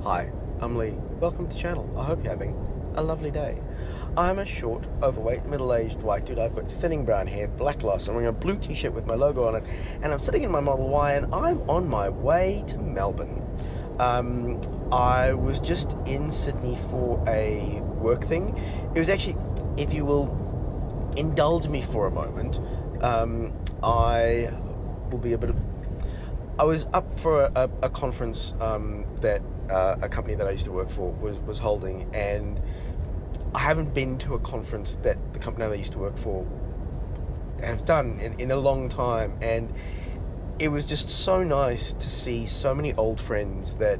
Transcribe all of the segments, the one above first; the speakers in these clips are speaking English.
Hi, I'm Lee. Welcome to the channel. I hope you're having a lovely day. I'm a short, overweight, middle-aged white dude. I've got thinning brown hair, black loss. I'm wearing a blue t-shirt with my logo on it, and I'm sitting in my Model Y, and I'm on my way to Melbourne. I was just in Sydney for a work thing. It was actually, if you will indulge me for a moment, I will be a bit of... I was up for a conference that a company that I used to work for was holding, and I haven't been to a conference that the company that I used to work for has done in a long time, and it was just so nice to see so many old friends that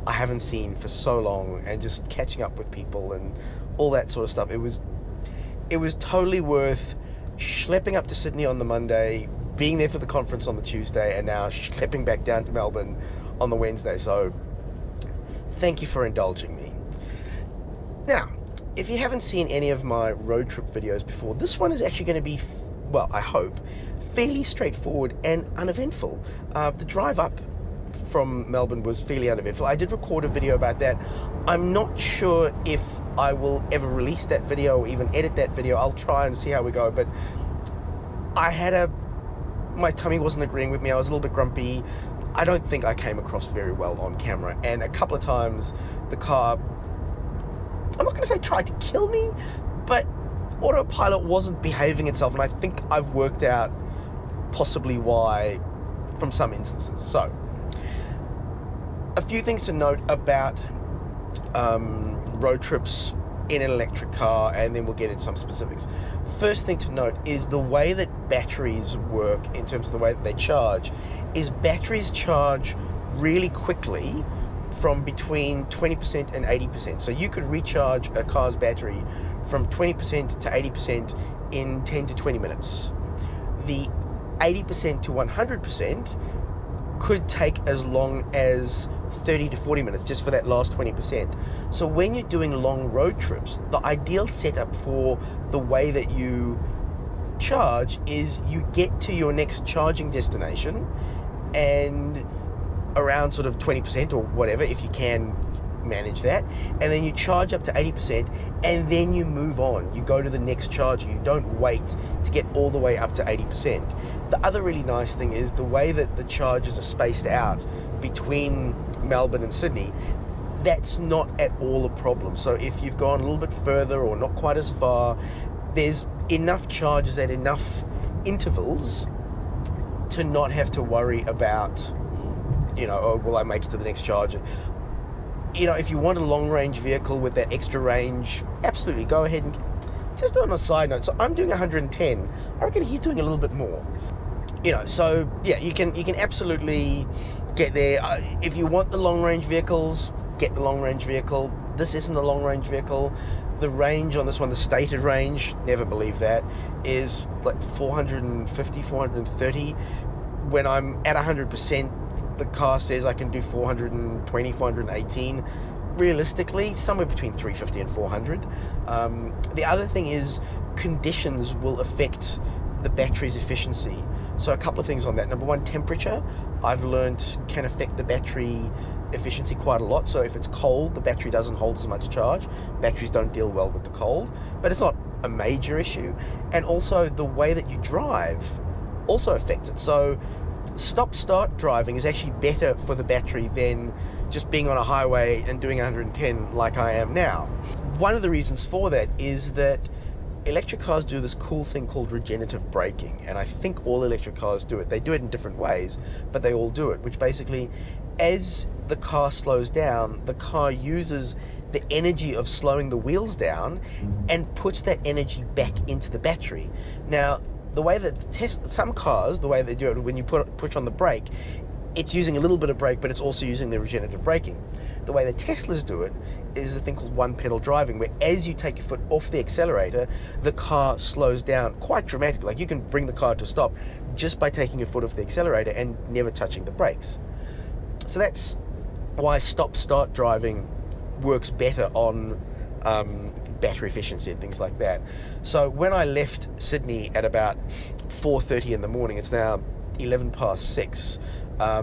I haven't seen for so long, and just catching up with people and all that sort of stuff. It was totally worth schlepping up to Sydney on the Monday, being there for the conference on the Tuesday, and now schlepping back down to Melbourne on the Wednesday. So thank you for indulging me. Now, if you haven't seen any of my road trip videos before, this one is actually going to be, well, I hope, fairly straightforward and uneventful. The drive up from Melbourne was fairly uneventful. I did record a video about that. I'm not sure if I will ever release that video or even edit that video. I'll try and see how we go, but I had my tummy wasn't agreeing with me. I was a little bit grumpy. I don't think I came across very well on camera, and a couple of times the car, I'm not going to say tried to kill me, but Autopilot wasn't behaving itself, and I think I've worked out possibly why from some instances. So, a few things to note about road trips in an electric car, and then we'll get into some specifics. First thing to note is the way that batteries work in terms of the way that they charge is batteries charge really quickly from between 20% and 80%. So you could recharge a car's battery from 20% to 80% in 10 to 20 minutes. The 80% to 100% could take as long as 30 to 40 minutes just for that last 20%. So when you're doing long road trips, the ideal setup for the way that you charge is you get to your next charging destination and around sort of 20% or whatever, if you can manage that, and then you charge up to 80%, and then you move on. You go to the next charger. You don't wait to get all the way up to 80%. The other really nice thing is the way that the chargers are spaced out between Melbourne and Sydney. That's not at all a problem. So if you've gone a little bit further or not quite as far, there's enough chargers at enough intervals to not have to worry about, oh, will I make it to the next charger? If you want a long-range vehicle with that extra range, absolutely, go ahead. And just on a side note, so I'm doing 110. I reckon he's doing a little bit more. So yeah, you can absolutely get there. If you want the long-range vehicles, get the long-range vehicle. This isn't a long-range vehicle. The range on this one, the stated range, never believe that, is like 450, 430. When I'm at 100%, the car says I can do 420, 418. Realistically, somewhere between 350 and 400. The other thing is conditions will affect the battery's efficiency. So a couple of things on that. Number one, temperature, I've learned, can affect the battery efficiency quite a lot. So if it's cold, the battery doesn't hold as much charge. Batteries don't deal well with the cold, but it's not a major issue. And also the way that you drive also affects it. So stop-start driving is actually better for the battery than just being on a highway and doing 110 like I am now. One of the reasons for that is that electric cars do this cool thing called regenerative braking, and I think all electric cars do it. They do it in different ways, but they all do it, which basically, as the car slows down, the car uses the energy of slowing the wheels down and puts that energy back into the battery. Now, the way that some cars, the way they do it, when you push on the brake, it's using a little bit of brake, but it's also using the regenerative braking. The way the Teslas do it is a thing called one-pedal driving, where as you take your foot off the accelerator, the car slows down quite dramatically. Like, you can bring the car to a stop just by taking your foot off the accelerator and never touching the brakes. So that's why stop-start driving works better on battery efficiency and things like that. So when I left Sydney at about 4:30 in the morning, it's now 11 past 6, I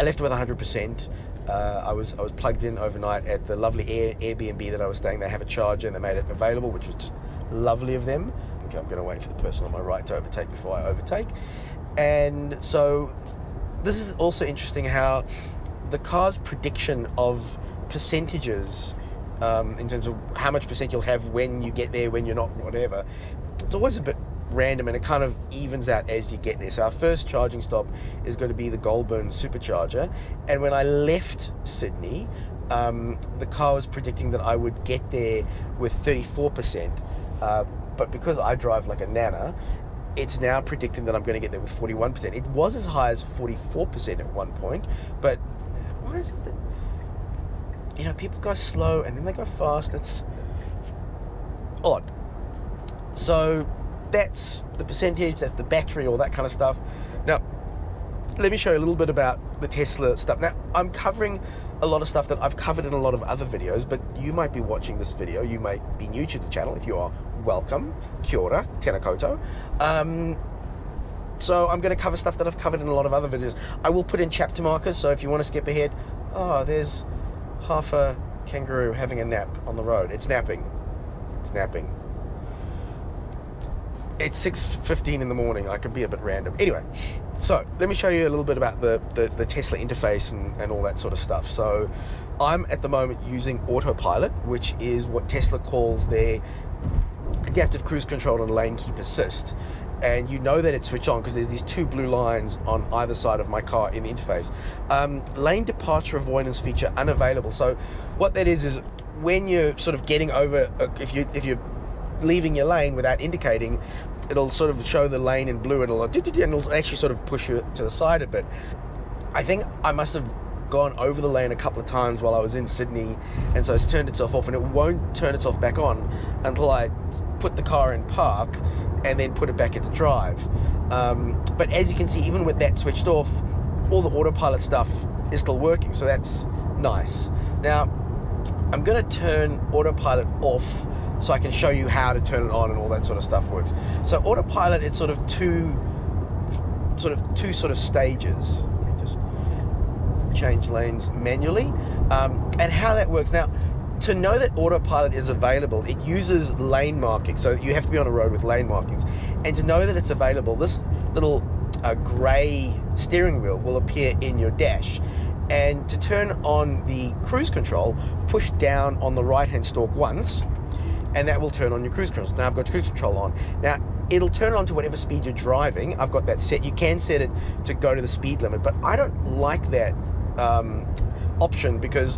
left with 100%. I was plugged in overnight at the lovely Airbnb that I was staying. They have a charger and they made it available, which was just lovely of them. Okay, I'm going to wait for the person on my right to overtake before I overtake. And so this is also interesting how the car's prediction of percentages in terms of how much percent you'll have when you get there, when you're not, whatever, it's always a bit random, and it kind of evens out as you get there. So our first charging stop is going to be the Golbrun SuperCharger, and when I left Sydney, the car was predicting that I would get there with 34%, but because I drive like a nana, it's now predicting that I'm going to get there with 41%. It was as high as 44% at one point, but why is it that, you know, people go slow and then they go fast? It's odd. So that's the percentage, that's the battery, all that kind of stuff. Now, let me show you a little bit about the Tesla stuff. Now, I'm covering a lot of stuff that I've covered in a lot of other videos, but you might be watching this video, you might be new to the channel. If you are, welcome, kia ora, tēnā koutou. So I'm going to cover stuff that I've covered in a lot of other videos. I will put in chapter markers, so if you want to skip ahead, oh, there's half a kangaroo having a nap on the road. It's napping. It's napping. It's 6:15 in the morning. I can be a bit random. Anyway, so let me show you a little bit about the Tesla interface and all that sort of stuff. So I'm at the moment using Autopilot, which is what Tesla calls their adaptive cruise control and lane keep assist. And you know that it's switched on because there's these two blue lines on either side of my car in the interface. Lane departure avoidance feature unavailable. So what that is when you're sort of getting over, if you're leaving your lane without indicating, it'll sort of show the lane in blue and it'll actually sort of push you to the side a bit. I think I must have gone over the lane a couple of times while I was in Sydney, and so it's turned itself off, and it won't turn itself back on until I put the car in park and then put it back into drive. But as you can see, even with that switched off, all the Autopilot stuff is still working, so that's nice. Now, I'm going to turn Autopilot off so I can show you how to turn it on and all that sort of stuff works. So Autopilot, it's sort of two stages. Let me just change lanes manually, and how that works. Now, to know that Autopilot is available, it uses lane marking, so you have to be on a road with lane markings. And to know that it's available, this little grey steering wheel will appear in your dash. And to turn on the cruise control, push down on the right-hand stalk once, and that will turn on your cruise control. Now I've got cruise control on. Now, it'll turn on to whatever speed you're driving. I've got that set. You can set it to go to the speed limit, but I don't like that option, because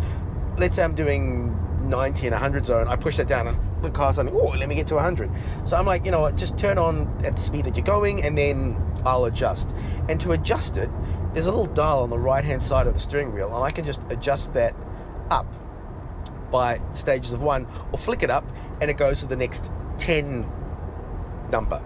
let's say I'm doing 90 and 100 zone, I push that down and the car's saying, oh, let me get to 100. So I'm like, you know what, just turn on at the speed that you're going and then I'll adjust. And to adjust it, there's a little dial on the right hand side of the steering wheel, and I can just adjust that up by stages of 1, or flick it up and it goes to the next 10 number.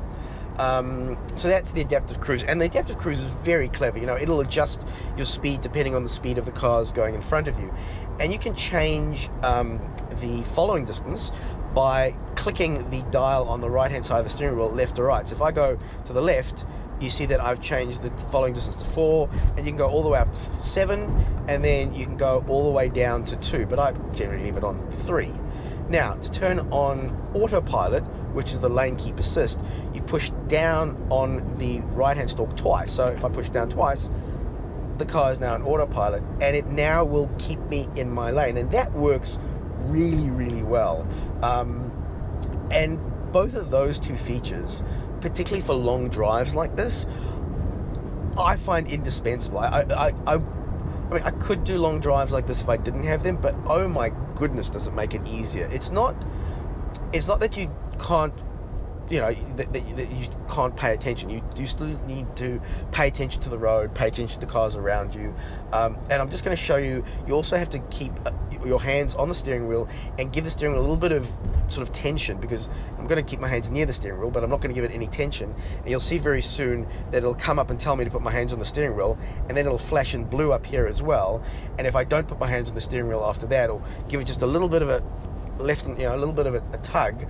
So that's the adaptive cruise, and the adaptive cruise is very clever. You know, it'll adjust your speed depending on the speed of the cars going in front of you, and you can change the following distance by clicking the dial on the right hand side of the steering wheel, left or right. So if I go to the left, you see that I've changed the following distance to 4, and you can go all the way up to 7, and then you can go all the way down to 2, but I generally leave it on 3. Now, to turn on Autopilot, which is the lane keep assist, you push down on the right hand stalk twice. So if I push down twice, the car is now in Autopilot, and it now will keep me in my lane, and that works really, really well. And both of those two features, particularly for long drives like this, I find indispensable. I mean, I could do long drives like this if I didn't have them, but oh my goodness, does it make it easier. It's not that you can't, you know, that you can't pay attention. You do still need to pay attention to the road, pay attention to the cars around you. And I'm just going to show you, you also have to keep your hands on the steering wheel and give the steering wheel a little bit of sort of tension, because I'm going to keep my hands near the steering wheel, but I'm not going to give it any tension. And you'll see very soon that it'll come up and tell me to put my hands on the steering wheel, and then it'll flash in blue up here as well. And if I don't put my hands on the steering wheel after that, or give it just a little bit of a left, you know, a little bit of a tug,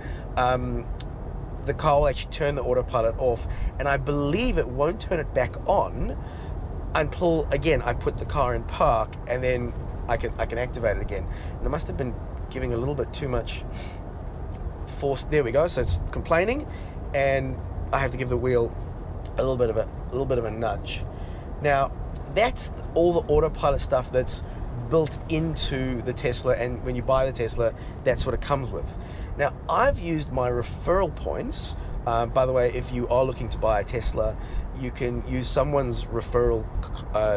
the car will actually turn the Autopilot off, and I believe it won't turn it back on until, again, I put the car in park and then I can activate it again. And I must have been giving a little bit too much force. There we go. So it's complaining, and I have to give the wheel a little bit of a nudge. Now, that's all the autopilot stuff that's built into the Tesla, and when you buy the Tesla, that's what it comes with. Now, I've used my referral points. By the way, if you are looking to buy a Tesla, you can use someone's referral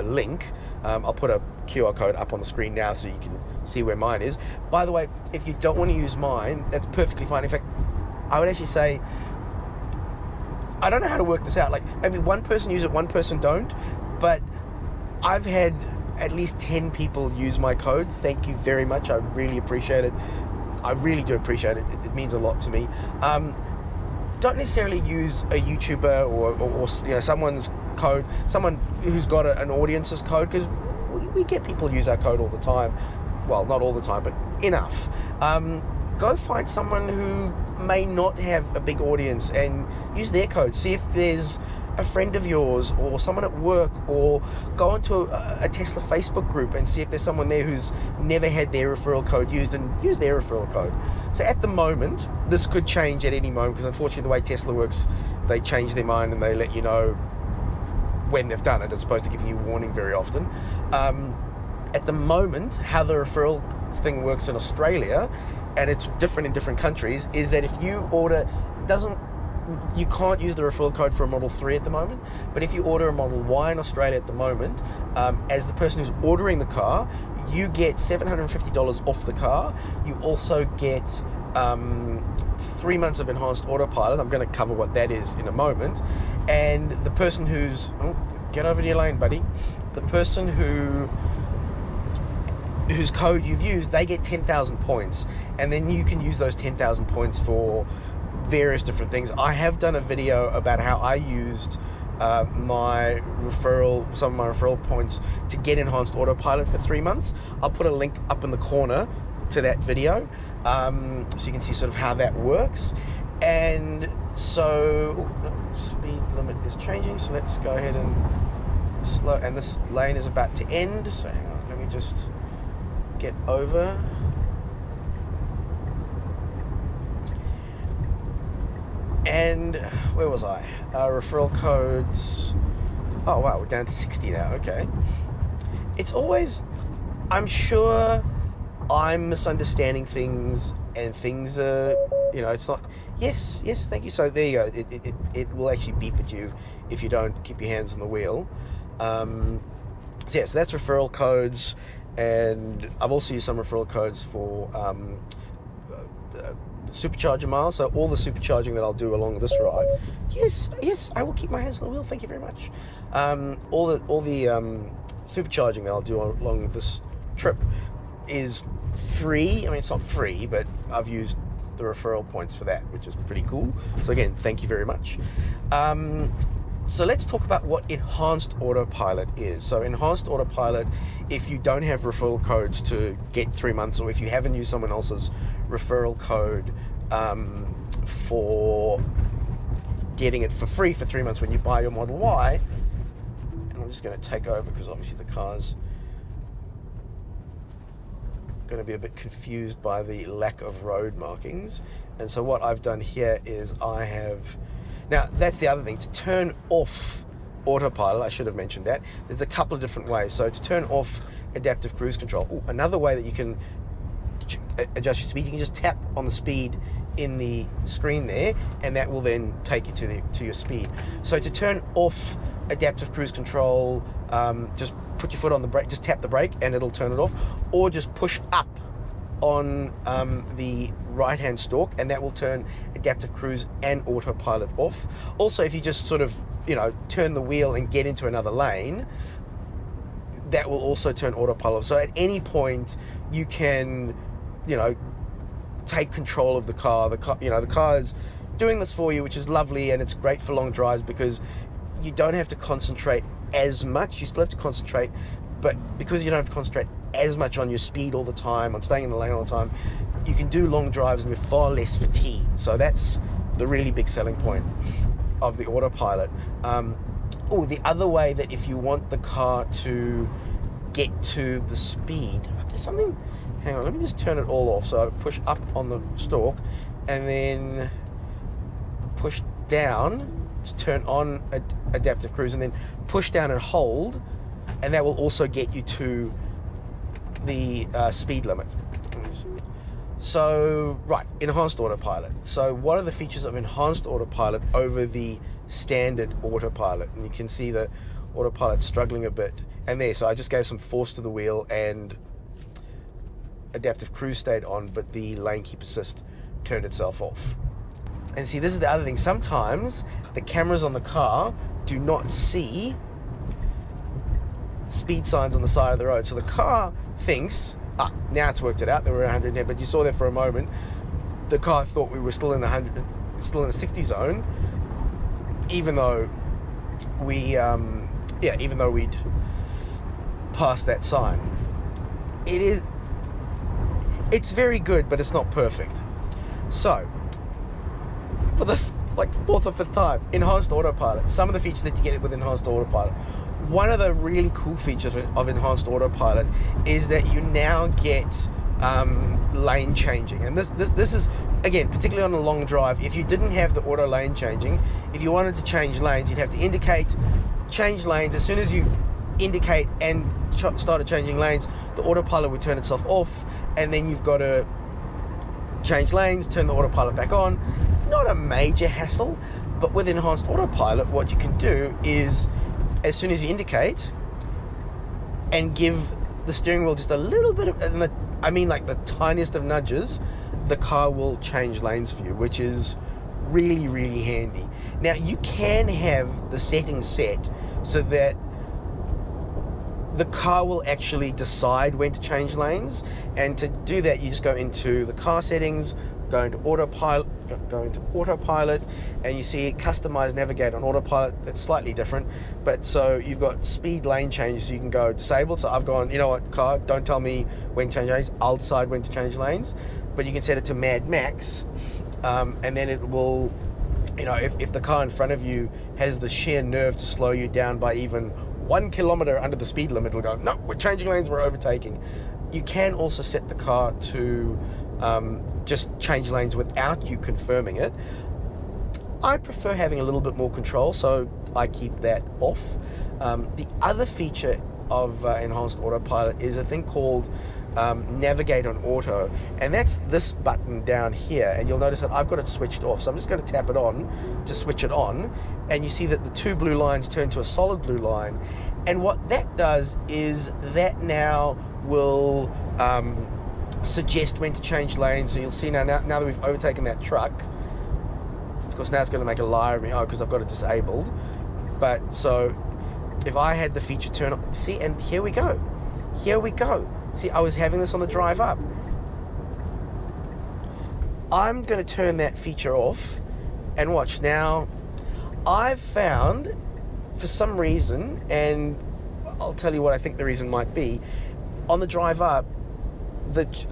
link. I'll put a QR code up on the screen now so you can see where mine is. By the way, if you don't want to use mine, that's perfectly fine. In fact, I would actually say, I don't know how to work this out. Like, maybe one person use it, one person don't, but I've had at least 10 people use my code. Thank you very much. I really appreciate it. I really do appreciate it. It means a lot to me. Don't necessarily use a YouTuber or someone's code, someone who's got an audience's code, because we get people use our code all the time. Well, not all the time, but enough. Go find someone who may not have a big audience and use their code. See if there's a friend of yours or someone at work, or go into a Tesla Facebook group and see if there's someone there who's never had their referral code used, and use their referral code. So at the moment, this could change at any moment, because unfortunately the way Tesla works, they change their mind and they let you know when they've done it, as opposed to giving you warning very often. At the moment, how the referral thing works in Australia, and it's different in different countries, is that if you order, you can't use the referral code for a Model 3 at the moment, but if you order a Model Y in Australia at the moment, as the person who's ordering the car, you get $750 off the car. You also get 3 months of enhanced autopilot. I'm going to cover what that is in a moment. And the person who's, get over to your lane, buddy. The person whose code you've used, they get 10,000 points, and then you can use those 10,000 points for various different things. I have done a video about how I used some of my referral points to get enhanced autopilot for 3 months. I'll put a link up in the corner to that video, so you can see sort of how that works. And so speed limit is changing, so let's go ahead and slow, and this lane is about to end, so hang on, let me just get over. And where was I? Referral codes. Oh wow, we're down to 60 now. Okay. It's always, I'm sure I'm misunderstanding things, and things are, it's not. Yes, thank you. So there you go. It will actually beep at you if you don't keep your hands on the wheel. So that's referral codes, and I've also used some referral codes for SuperCharger miles. So all the supercharging that I'll do along this ride, yes, I will keep my hands on the wheel. Thank you very much. All the supercharging that I'll do along this trip is free. I mean, it's not free, but I've used the referral points for that, which is pretty cool. So again, thank you very much. So let's talk about what enhanced autopilot is. So enhanced autopilot, if you don't have referral codes to get 3 months, or if you haven't used someone else's referral code for getting it for free for 3 months when you buy your Model Y, and I'm just going to take over because obviously the car's going to be a bit confused by the lack of road markings. And so what I've done here is now that's the other thing, to turn off autopilot, I should have mentioned that. There's a couple of different ways. So to turn off adaptive cruise control, another way that you can adjust your speed, you can just tap on the speed in the screen there, and that will then take you to your speed. So to turn off adaptive cruise control, just put your foot on the brake, just tap the brake and it'll turn it off, or just push up on the right hand stalk, and that will turn adaptive cruise and autopilot off. Also, if you just sort of turn the wheel and get into another lane, that will also turn autopilot. So at any point you can take control of the car. The car is doing this for you, which is lovely, and it's great for long drives because you don't have to concentrate as much. You still have to concentrate, but because you don't have to concentrate as much on your speed all the time, on staying in the lane all the time, you can do long drives and with far less fatigue. So that's the really big selling point of the autopilot. The other way that if you want the car to get to the speed, there's something, hang on, let me just turn it all off. So push up on the stalk and then push down to turn on adaptive cruise, and then push down and hold, and that will also get you to the speed limit. So, right, enhanced autopilot. So what are the features of enhanced autopilot over the standard autopilot? And you can see the autopilot struggling a bit. And there, so I just gave some force to the wheel and adaptive cruise stayed on, but the lane keep assist turned itself off. And see, this is the other thing. Sometimes the cameras on the car do not see speed signs on the side of the road. So the car thinks, now it's worked it out, there were 110, but you saw there for a moment, the car thought we were still in 100, still in a 60 zone, even though we, even though we'd passed that sign. It's very good, but it's not perfect. So, for the fourth or fifth time, enhanced autopilot. Some of the features that you get with enhanced autopilot. One of the really cool features of enhanced autopilot is that you now get lane changing, and this is, again, particularly on a long drive. If you didn't have the auto lane changing, if you wanted to change lanes, you'd have to indicate, change lanes. As soon as you indicate and started changing lanes, the autopilot would turn itself off, and then you've got to change lanes, turn the autopilot back on. Not a major hassle, but with enhanced autopilot, what you can do is, as soon as you indicate and give the steering wheel just a little bit of, I mean like the tiniest of nudges, the car will change lanes for you, which is really, really handy. Now, you can have the settings set so that the car will actually decide when to change lanes, and to do that you just go into the car settings, go into autopilot, and you see customize navigate on autopilot. That's slightly different, but so you've got speed lane changes, so you can go disabled. So I've gone, you know what, car, don't tell me when to change lanes, I'll decide when to change lanes. But you can set it to Mad Max, and then it will, you know, if the car in front of you has the sheer nerve to slow you down by even 1 kilometer under the speed limit, it'll go, no, we're changing lanes, we're overtaking. You can also set the car to just change lanes without you confirming it. I prefer having a little bit more control, so I keep that off. The other feature of enhanced autopilot is a thing called navigate on auto, and that's this button down here, and you'll notice that I've got it switched off, so I'm just going to tap it on to switch it on, and you see that the two blue lines turn to a solid blue line. And what that does is that now will suggest when to change lanes. So you'll see now that we've overtaken that truck, of course now it's going to make a liar of me, because I've got it disabled. But so if I had the feature turn on, see, and here we go. See, I was having this on the drive up. I'm going to turn that feature off and watch. Now, I've found, for some reason, and I'll tell you what I think the reason might be, on the drive up,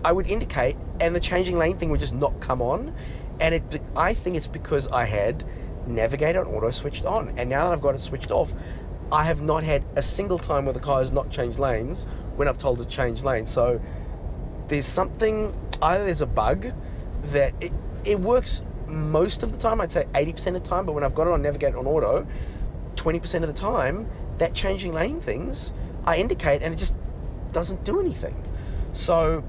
I would indicate and the changing lane thing would just not come on, and I think it's because I had navigate on auto switched on, and now that I've got it switched off, I have not had a single time where the car has not changed lanes when I've told it to change lanes. So there's something, either there's a bug that it works most of the time, I'd say 80% of the time, but when I've got it on navigate on auto, 20% of the time, that changing lane things, I indicate and it just doesn't do anything. So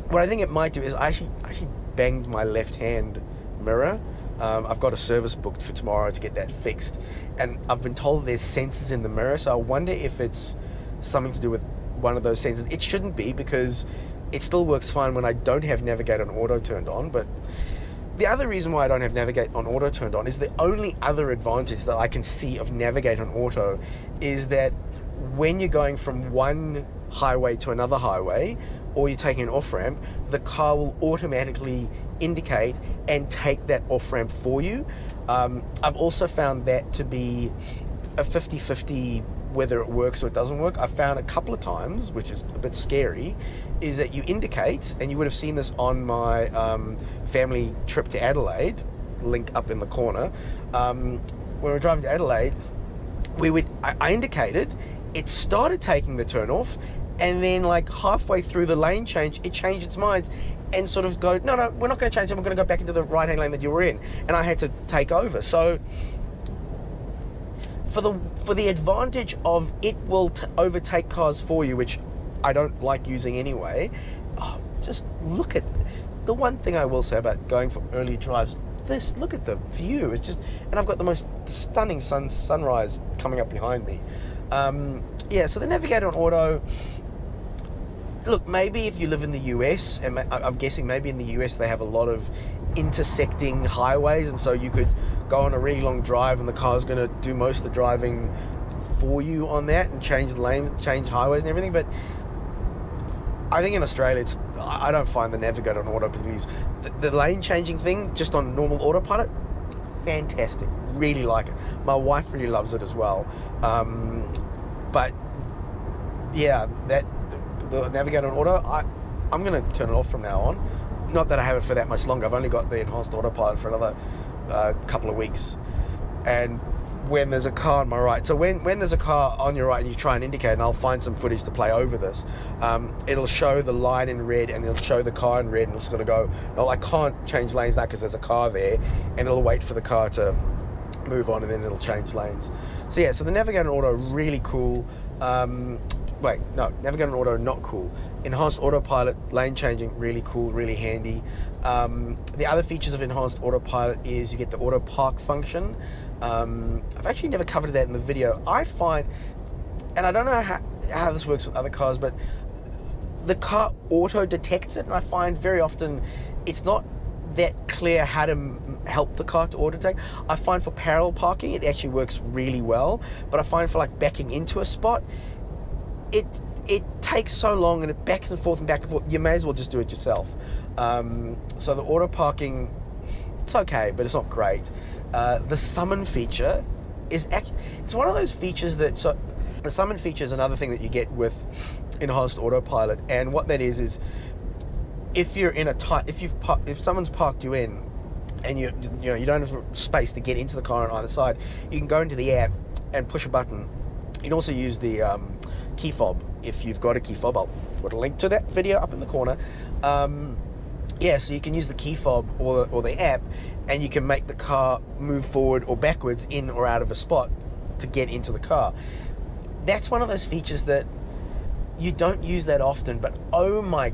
what I think it might do is I actually banged my left hand mirror. I've got a service booked for tomorrow to get that fixed, and I've been told there's sensors in the mirror, so I wonder if it's something to do with one of those sensors. It shouldn't be, because it still works fine when I don't have navigate on auto turned on. But the other reason why I don't have navigate on auto turned on is the only other advantage that I can see of navigate on auto is that when you're going from one highway to another highway, or you're taking an off-ramp, the car will automatically indicate and take that off-ramp for you. I've also found that to be a 50-50 whether it works or it doesn't work. I've found a couple of times, which is a bit scary, is that you indicate, and you would have seen this on my family trip to Adelaide, link up in the corner. When we were driving to Adelaide, I indicated, it started taking the turn off, and then like halfway through the lane change, it changed its mind and sort of go, no, we're not going to change it, we're going to go back into the right-hand lane that you were in, and I had to take over. So for the advantage of it will overtake cars for you, which I don't like using anyway, just look at the one thing I will say about going for early drives. Look at the view. It's just, and I've got the most stunning sunrise coming up behind me. Yeah, so the Navigator on auto. Look, maybe if you live in the US, and I'm guessing maybe in the US they have a lot of intersecting highways, and so you could go on a really long drive and the car's going to do most of the driving for you on that and change the lane, change highways and everything. But I think in Australia, I don't find the Navigator on auto particularly used. The lane changing thing just on normal autopilot, fantastic. Really like it. My wife really loves it as well. But yeah, the Navigator on auto, I'm going to turn it off from now on. Not that I have it for that much longer. I've only got the enhanced autopilot for another couple of weeks. And when there's a car on my right, so when there's a car on your right and you try and indicate, and I'll find some footage to play over this, it'll show the line in red and it'll show the car in red, and it's going to go, no, I can't change lanes now because there's a car there, and it'll wait for the car to move on and then it'll change lanes. So yeah, so the Navigator on auto, really cool. Wait, no, Navigator on auto, not cool. Enhanced autopilot, lane changing, really cool, really handy. The other features of enhanced autopilot is you get the auto park function. I've actually never covered that in the video. I find, and I don't know how this works with other cars, but the car auto detects it, and I find very often it's not that clear how to help the car to auto detect. I find for parallel parking it actually works really well, but I find for like backing into a spot, it takes so long, and it backs and forth and back and forth. You may as well just do it yourself. So the auto parking, it's okay, but it's not great. The summon feature is it's one of those features that, so the summon feature is another thing that you get with enhanced autopilot, and what that is if you're in if someone's parked you in and you don't have space to get into the car on either side, you can go into the app and push a button. You can also use the key fob if you've got a key fob. I'll put a link to that video up in the corner. Yeah, so you can use the key fob or the app, and you can make the car move forward or backwards in or out of a spot to get into the car. That's one of those features that you don't use that often, but oh my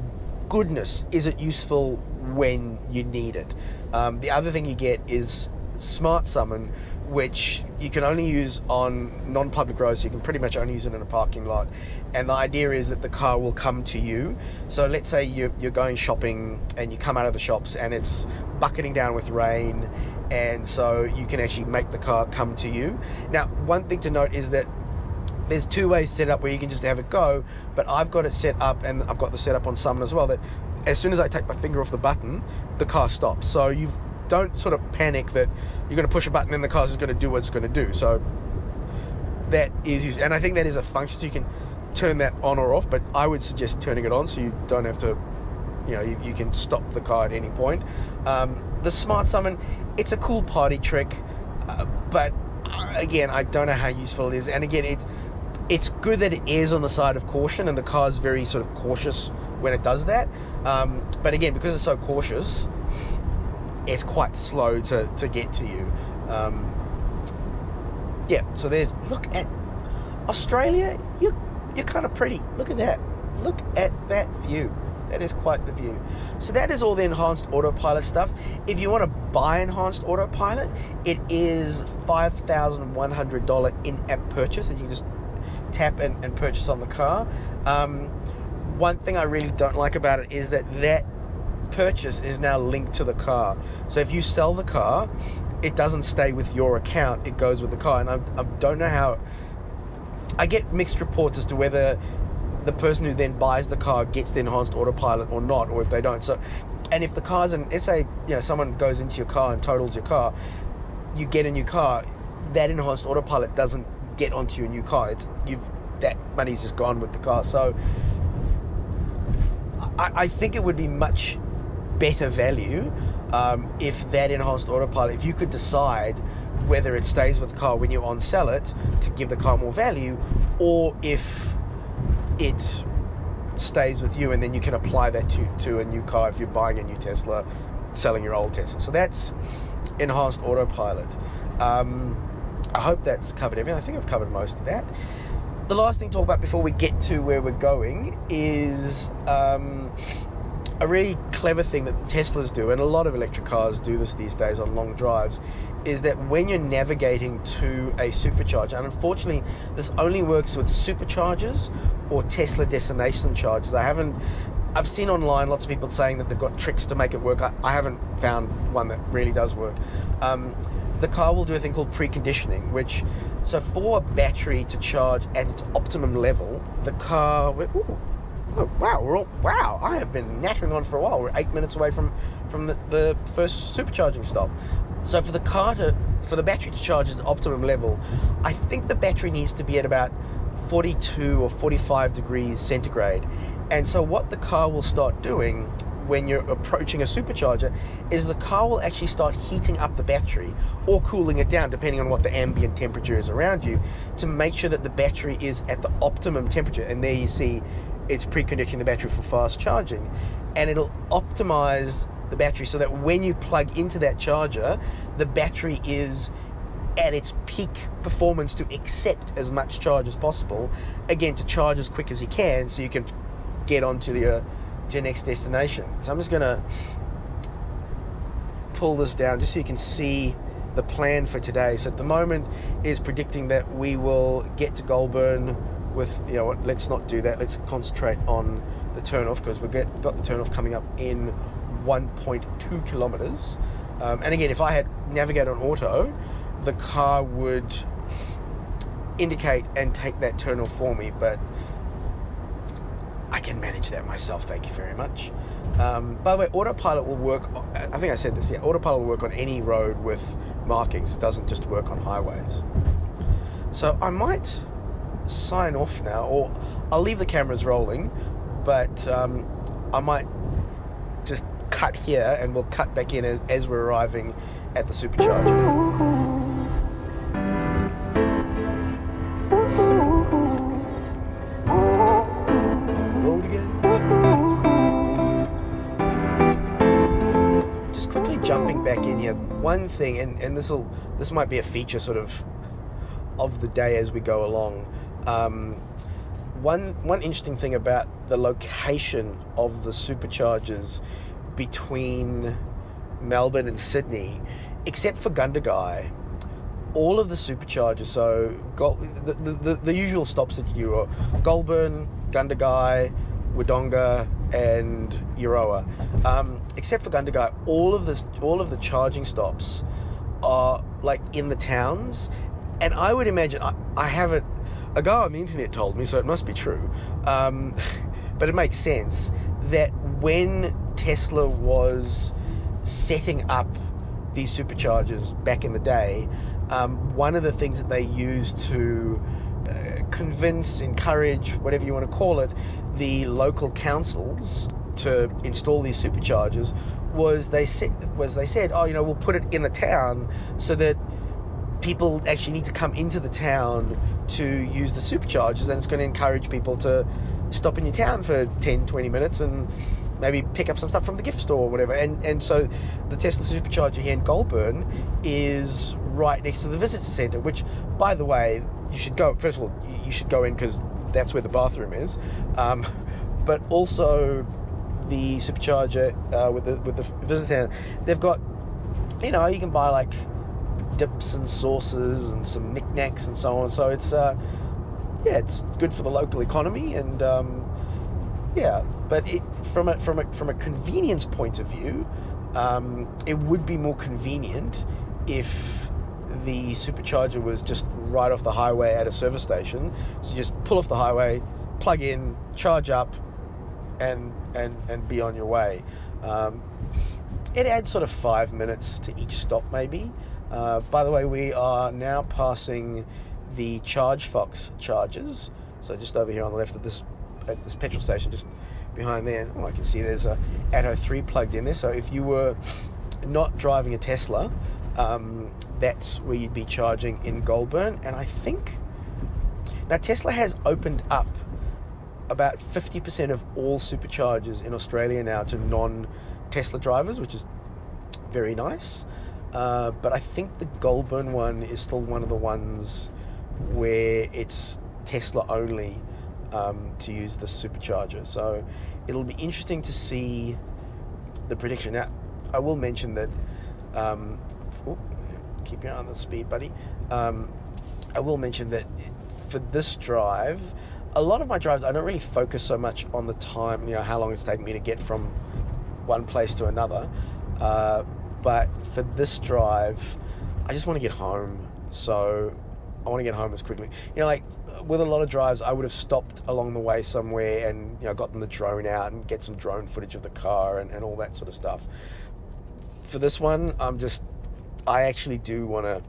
goodness, is it useful when you need it. The other thing you get is Smart Summon, which you can only use on non-public roads, so you can pretty much only use it in a parking lot. And the idea is that the car will come to you. So let's say you're going shopping and you come out of the shops and it's bucketing down with rain, and so you can actually make the car come to you. Now, one thing to note is that there's two ways set up where you can just have it go, but I've got it set up, and I've got the setup on Summon as well, that as soon as I take my finger off the button, the car stops. So you don't sort of panic that you're going to push a button and the car's just going to do what it's going to do. So that is used, and I think that is a function, so you can turn that on or off, but I would suggest turning it on so you don't have to, you can stop the car at any point. The Smart Summon, it's a cool party trick, but again, I don't know how useful it is. And again, it's good that it is on the side of caution, and the car's very sort of cautious when it does that. But again, because it's so cautious, it's quite slow to get to you. Yeah, so look at Australia. You're kind of pretty. Look at that. Look at that view. That is quite the view. So that is all the enhanced autopilot stuff. If you want to buy enhanced autopilot, it is $5,100 in-app purchase that you can just tap and purchase on the car. One thing I really don't like about it is that purchase is now linked to the car. So if you sell the car, it doesn't stay with your account, it goes with the car. And I don't know how. I get mixed reports as to whether the person who then buys the car gets the enhanced autopilot or not, or if they don't. So, and if the car's let's say someone goes into your car and totals your car, you get a new car, that enhanced autopilot doesn't get onto your new car. That money's just gone with the car. So I think it would be much better value if that enhanced autopilot, if you could decide whether it stays with the car when you on sell it to give the car more value, or if it stays with you, and then you can apply that to a new car if you're buying a new Tesla, selling your old Tesla. So that's enhanced autopilot. I hope that's covered everything. I think I've covered most of that. The last thing to talk about before we get to where we're going is a really clever thing that Teslas do, and a lot of electric cars do this these days on long drives, is that when you're navigating to a supercharger, and unfortunately this only works with SuperChargers or Tesla destination chargers. I've seen online lots of people saying that they've got tricks to make it work. I haven't found one that really does work. The car will do a thing called preconditioning, so for a battery to charge at its optimum level, the car... Wow, I have been nattering on for a while. We're 8 minutes away from the first supercharging stop. So for the battery to charge at its optimum level, I think the battery needs to be at about 42 or 45 degrees centigrade. And so what the car will start doing when you're approaching a supercharger is the car will actually start heating up the battery or cooling it down, depending on what the ambient temperature is around you, to make sure that the battery is at the optimum temperature. And there you see it's preconditioning the battery for fast charging, and it'll optimize the battery so that when you plug into that charger, the battery is at its peak performance to accept as much charge as possible, again, to charge as quick as you can so you can get on to your next destination. So I'm just gonna pull this down just so you can see the plan for today. So at the moment is predicting that we will get to Golbrun with, you know what, let's not do that. Let's concentrate on the turnoff, because we've got the turnoff coming up in 1.2 kilometers. And again, if I had navigated on auto, the car would indicate and take that turnoff for me, but I can manage that myself, thank you very much. By the way, Autopilot will work, I think I said this, yeah, Autopilot will work on any road with markings. It doesn't just work on highways. So I might sign off now, or I'll leave the cameras rolling, but I might just cut here and we'll cut back in as we're arriving at the supercharger. Jumping back in here, one thing, and this might be a feature sort of the day as we go along. One interesting thing about the location of the superchargers between Melbourne and Sydney, except for Gundagai, all of the superchargers, so the usual stops that you do are Golbrun, Gundagai, Wodonga, and Euroa. Except for Gundagai, all of the charging stops are like in the towns, and I would imagine, I haven't, a guy on the internet told me, so it must be true, but it makes sense that when Tesla was setting up these superchargers back in the day, one of the things that they used to convince, encourage, whatever you want to call it, the local councils to install these superchargers was they said, oh, you know, we'll put it in the town so that people actually need to come into the town to use the superchargers, and it's going to encourage people to stop in your town for 10-20 minutes and maybe pick up some stuff from the gift store or whatever. And so the Tesla supercharger here in Golbrun is right next to the visitor centre, which, by the way, you should go, first of all, you should go in because that's where the bathroom is, but also the supercharger with the visitor centre, they've got, you know, you can buy like dips and sauces and some knickknacks and so on. So it's it's good for the local economy, and but from a convenience point of view, it would be more convenient if the supercharger was just right off the highway at a service station. So you just pull off the highway, plug in, charge up, and be on your way. It adds sort of 5 minutes to each stop, maybe. By the way, we are now passing the Chargefox chargers. So just over here on the left at this petrol station, just behind there. I can see there's a Atto 3 plugged in there. So if you were not driving a Tesla, that's where you'd be charging in Golbrun. And I think now Tesla has opened up about 50% of all superchargers in Australia now to non-Tesla drivers, which is very nice. But I think the Golbrun one is still one of the ones where it's Tesla only to use the supercharger. So it'll be interesting to see the prediction. Now, I will mention that, keep your eye on the speed, buddy. I will mention that for this drive, a lot of my drives, I don't really focus so much on the time, how long it's taking me to get from one place to another. But for this drive, I just want to get home. So I want to get home as quickly. Like with a lot of drives, I would have stopped along the way somewhere and, gotten the drone out and get some drone footage of the car and all that sort of stuff. For this one, I actually do want to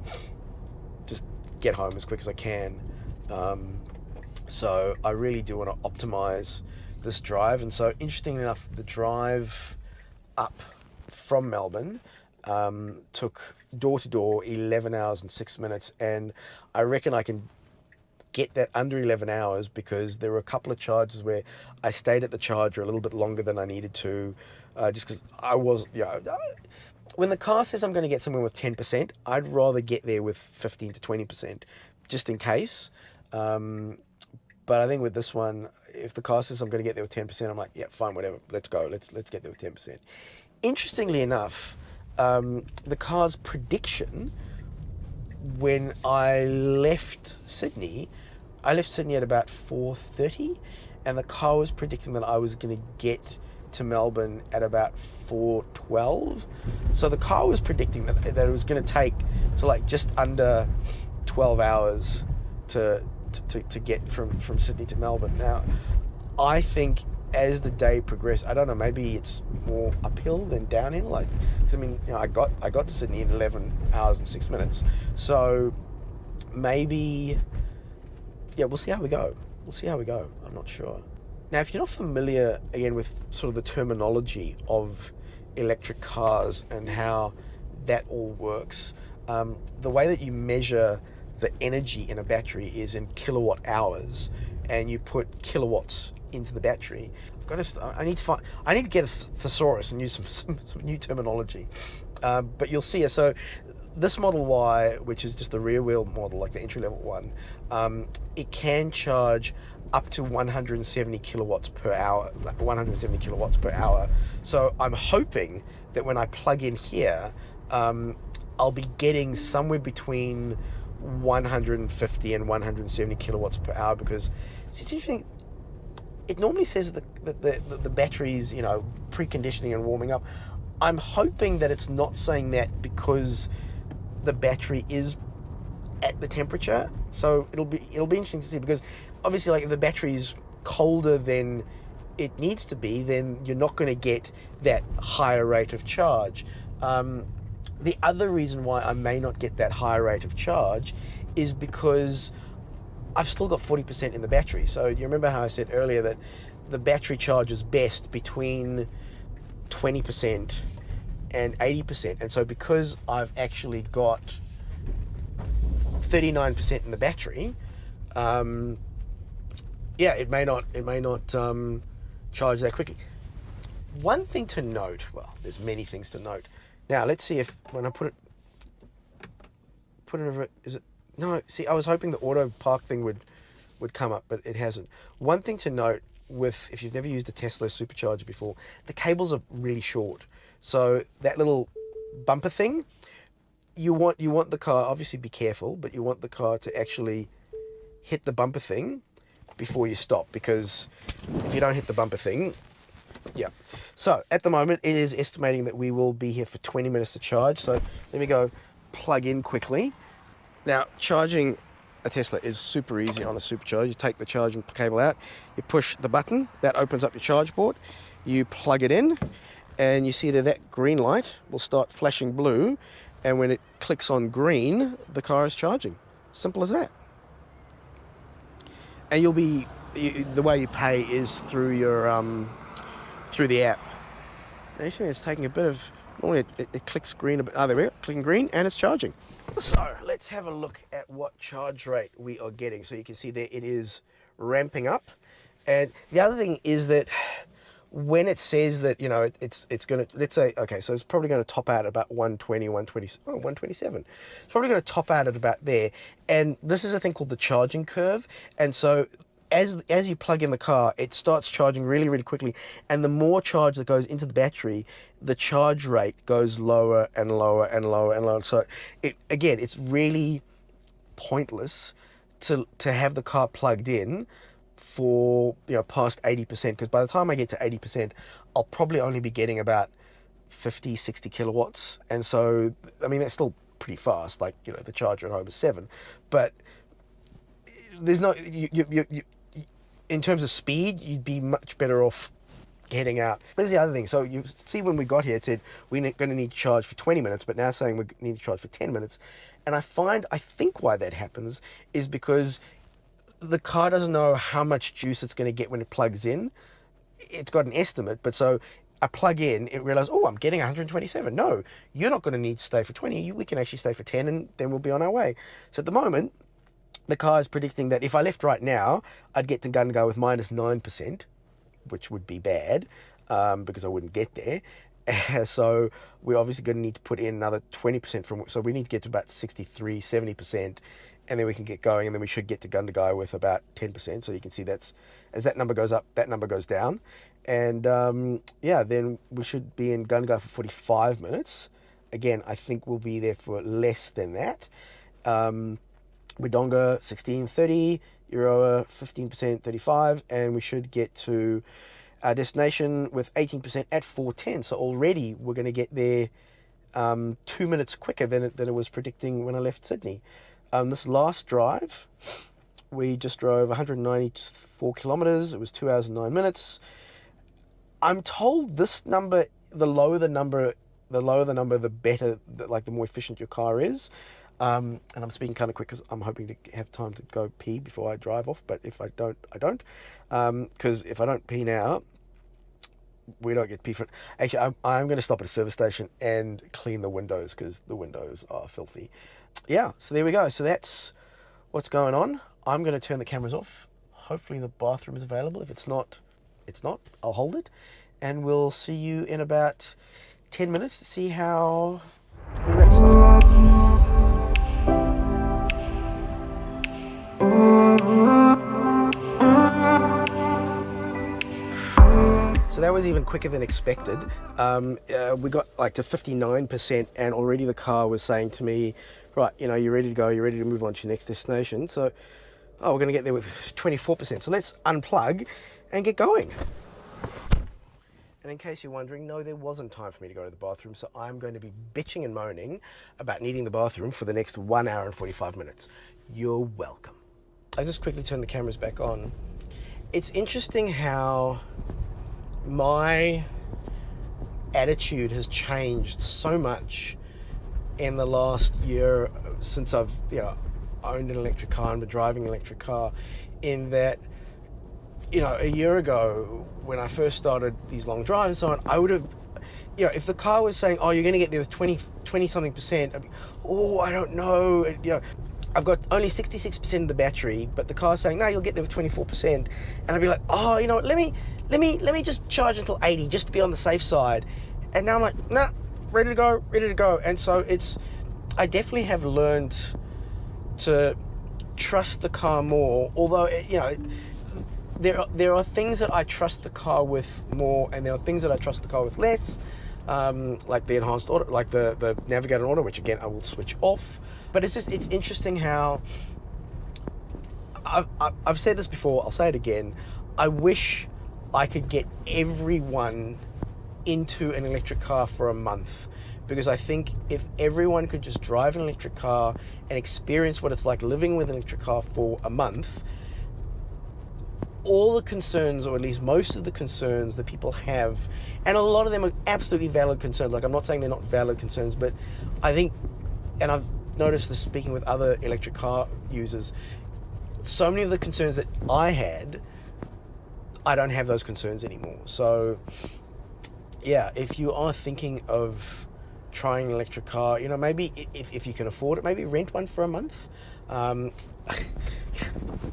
just get home as quick as I can. So I really do want to optimize this drive. And so interestingly enough, the drive up from Melbourne took door to door 11 hours and 6 minutes, and I reckon I can get that under 11 hours because there were a couple of charges where I stayed at the charger a little bit longer than I needed to, just because I was, when the car says I'm going to get somewhere with 10%, I'd rather get there with 15 to 20%, just in case. But I think with this one, if the car says I'm going to get there with 10%, I'm like, yeah, fine, whatever, let's go, let's get there with 10%. Interestingly enough, the car's prediction when I left Sydney at about 4:30, and the car was predicting that I was going to get to Melbourne at about 4:12. So the car was predicting that it was going to take just under 12 hours to get from Sydney to Melbourne. Now, I think as the day progressed, I don't know, maybe it's more uphill than downhill. Because I got to Sydney in 11 hours and 6 minutes. So maybe, we'll see how we go. I'm not sure. Now, if you're not familiar, again, with sort of the terminology of electric cars and how that all works, the way that you measure the energy in a battery is in kilowatt hours, and you put kilowatts into the battery. I need to get a thesaurus and use some new terminology. But you'll see it. So this Model Y, which is just the rear wheel model, like the entry level one, it can charge up to 170 kilowatts per hour. So I'm hoping that when I plug in here, I'll be getting somewhere between 150 and 170 kilowatts per hour, because it's interesting. It normally says that the battery's, preconditioning and warming up. I'm hoping that it's not saying that because the battery is at the temperature. So it'll be interesting to see, because obviously, if the battery's colder than it needs to be, then you're not going to get that higher rate of charge. The other reason why I may not get that higher rate of charge is because I've still got 40% in the battery. So you remember how I said earlier that the battery charges best between 20% and 80%. And so because I've actually got 39% in the battery, it may not charge that quickly. One thing to note, well, there's many things to note. Now, let's see if when I put it over, is it? No, see, I was hoping the auto park thing would come up, but it hasn't. One thing to note if you've never used a Tesla SuperCharger before, the cables are really short. So that little bumper thing, you want the car, obviously be careful, but you want the car to actually hit the bumper thing before you stop, because if you don't hit the bumper thing, So at the moment, it is estimating that we will be here for 20 minutes to charge. So let me go plug in quickly. Now, charging a Tesla is super easy on a SuperCharger. You take the charging cable out, you push the button, that opens up your charge port, you plug it in, and you see that green light will start flashing blue, and when it clicks on green, the car is charging. Simple as that. And the way you pay is through your through the app. Now you see it's taking a bit of, normally it clicks green a bit. There we go, clicking green, and it's charging. So let's have a look at what charge rate we are getting. So you can see there it is ramping up, And the other thing is that when it says that, you know, it's going to, let's say, okay, so it's probably going to top out at about 120, 127. It's probably going to top out at about there. And this is a thing called the charging curve. And so as you plug in the car, it starts charging really, really quickly. And the more charge that goes into the battery, the charge rate goes lower and lower and lower and lower. So it's really pointless to have the car plugged in for, you know, past 80%, because by the time I get to 80%, I'll probably only be getting about 50, 60 kilowatts. And so, I mean, that's still pretty fast. Like, you know, the charger at home is 7, but there's no, in terms of speed, you'd be much better off heading out. But there's the other thing. So you see, when we got here, it said we're going to need to charge for 20 minutes, but now saying we need to charge for 10 minutes. And I think why that happens is because the car doesn't know how much juice it's going to get when it plugs in. It's got an estimate, but so I plug in, it realizes, oh, I'm getting 127. No, you're not going to need to stay for 20. We can actually stay for 10, and then we'll be on our way. So at the moment, the car is predicting that if I left right now, I'd get to Gundagai with minus 9%, which would be bad, because I wouldn't get there. So we're obviously going to need to put in another 20% so we need to get to about 63, 70%, and then we can get going, and then we should get to Gundagai with about 10%. So you can see that's, as that number goes up, that number goes down. And then we should be in Gundagai for 45 minutes. Again, I think we'll be there for less than that. Wodonga 16:30, Euroa 15%, 35, and we should get to our destination with 18% at 4:10. So already we're going to get there 2 minutes quicker than it was predicting when I left Sydney. This last drive, we just drove 194 kilometers. It was 2 hours and 9 minutes. I'm told this number, the lower the number, the better, like the more efficient your car is. And I'm speaking kind of quick because I'm hoping to have time to go pee before I drive off. But if I don't, I don't. Because if I don't pee now, we don't get pee for it. Actually, I'm going to stop at a service station and clean the windows, because the windows are filthy. Yeah, so there we go. So that's what's going on. I'm going to turn the cameras off. Hopefully the bathroom is available. If it's not, it's not. I'll hold it. And we'll see you in about 10 minutes to see how we rest. So that was even quicker than expected. We got like to 59%, and already the car was saying to me, right, you know, you're ready to go, you're ready to move on to your next destination. So, we're going to get there with 24%. So let's unplug and get going. And in case you're wondering, no, there wasn't time for me to go to the bathroom, so I'm going to be bitching and moaning about needing the bathroom for the next 1 hour and 45 minutes. You're welcome. I just quickly turned the cameras back on. It's interesting how my attitude has changed so much in the last year since I've, you know, owned an electric car and been driving an electric car, in that, you know, a year ago when I first started these long drives and so on, I would have, you know, if the car was saying, oh, you're going to get there with 20 something percent, I'd be, oh, I don't know, you know, I've got only 66% of the battery, but the car's saying, no, you'll get there with 24%. And I'd be like, oh, you know what, let me just charge until 80 just to be on the safe side. And now I'm like, nah, ready to go. And so I definitely have learned to trust the car more, although, you know, there are things that I trust the car with more, and there are things that I trust the car with less, like the enhanced auto, like the navigator auto, which again I will switch off. But it's interesting how I've said this before, I'll say it again. I wish I could get everyone into an electric car for a month, because I think if everyone could just drive an electric car and experience what it's like living with an electric car for a month, all the concerns, or at least most of the concerns that people have, and a lot of them are absolutely valid concerns, like I'm not saying they're not valid concerns, but I think, and I've noticed this speaking with other electric car users, so many of the concerns that I had, I don't have those concerns anymore. So yeah, if you are thinking of trying an electric car, you know, maybe if you can afford it, maybe rent one for a month.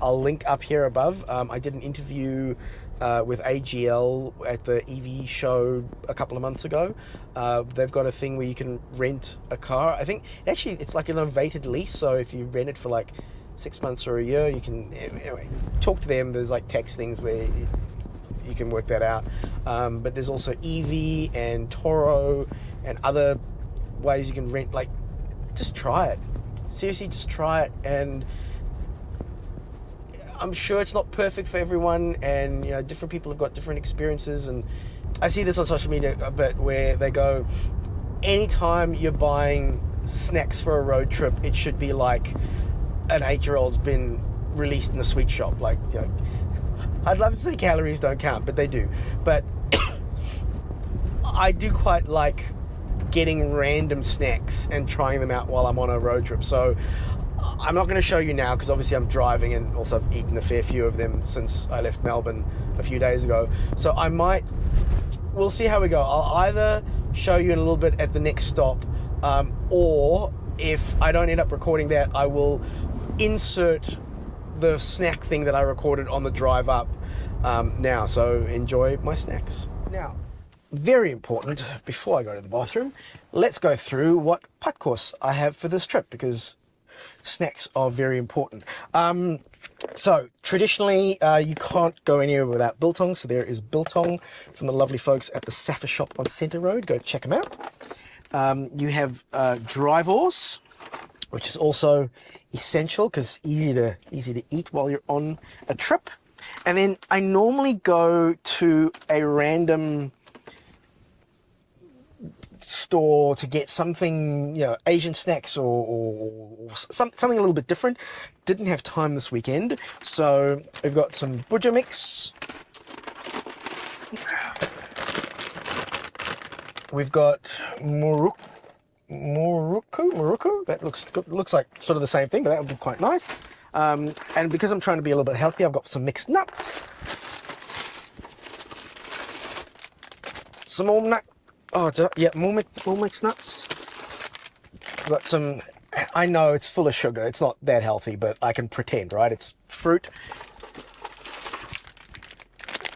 I'll link up here above. I did an interview with AGL at the EV show a couple of months ago. They've got a thing where you can rent a car. I think actually it's like an novated lease, so if you rent it for like 6 months or a year, you can anyway talk to them. There's like tax things where you can work that out, but there's also EV and Toro and other ways you can rent. Like, just try it, seriously, just try it. And I'm sure it's not perfect for everyone, and you know, different people have got different experiences. And I see this on social media a bit where they go, anytime you're buying snacks for a road trip, it should be like an 8-year-old's been released in a sweet shop. Like, you know, I'd love to say calories don't count, but they do. But I do quite like getting random snacks and trying them out while I'm on a road trip. So I'm not going to show you now because obviously I'm driving, and also I've eaten a fair few of them since I left Melbourne a few days ago. So we'll see how we go. I'll either show you in a little bit at the next stop, or if I don't end up recording that, I will insert the snack thing that I recorded on the drive up now. So enjoy my snacks. Now, very important, before I go to the bathroom, let's go through what putt course I have for this trip, because snacks are very important. So traditionally, you can't go anywhere without biltong. So there is biltong from the lovely folks at the Safa shop on Centre Road. Go check them out. You have Drivors, which is also essential because easy to eat while you're on a trip. And then I normally go to a random store to get something, you know, Asian snacks or something a little bit different. Didn't have time this weekend, so we've got some Buja mix. We've got Muruku. That looks like sort of the same thing, but that would be quite nice. And because I'm trying to be a little bit healthy, I've got some mixed nuts. Some more nut. Oh, yeah, more mixed nuts. Got some. I know it's full of sugar. It's not that healthy, but I can pretend, right? It's fruit.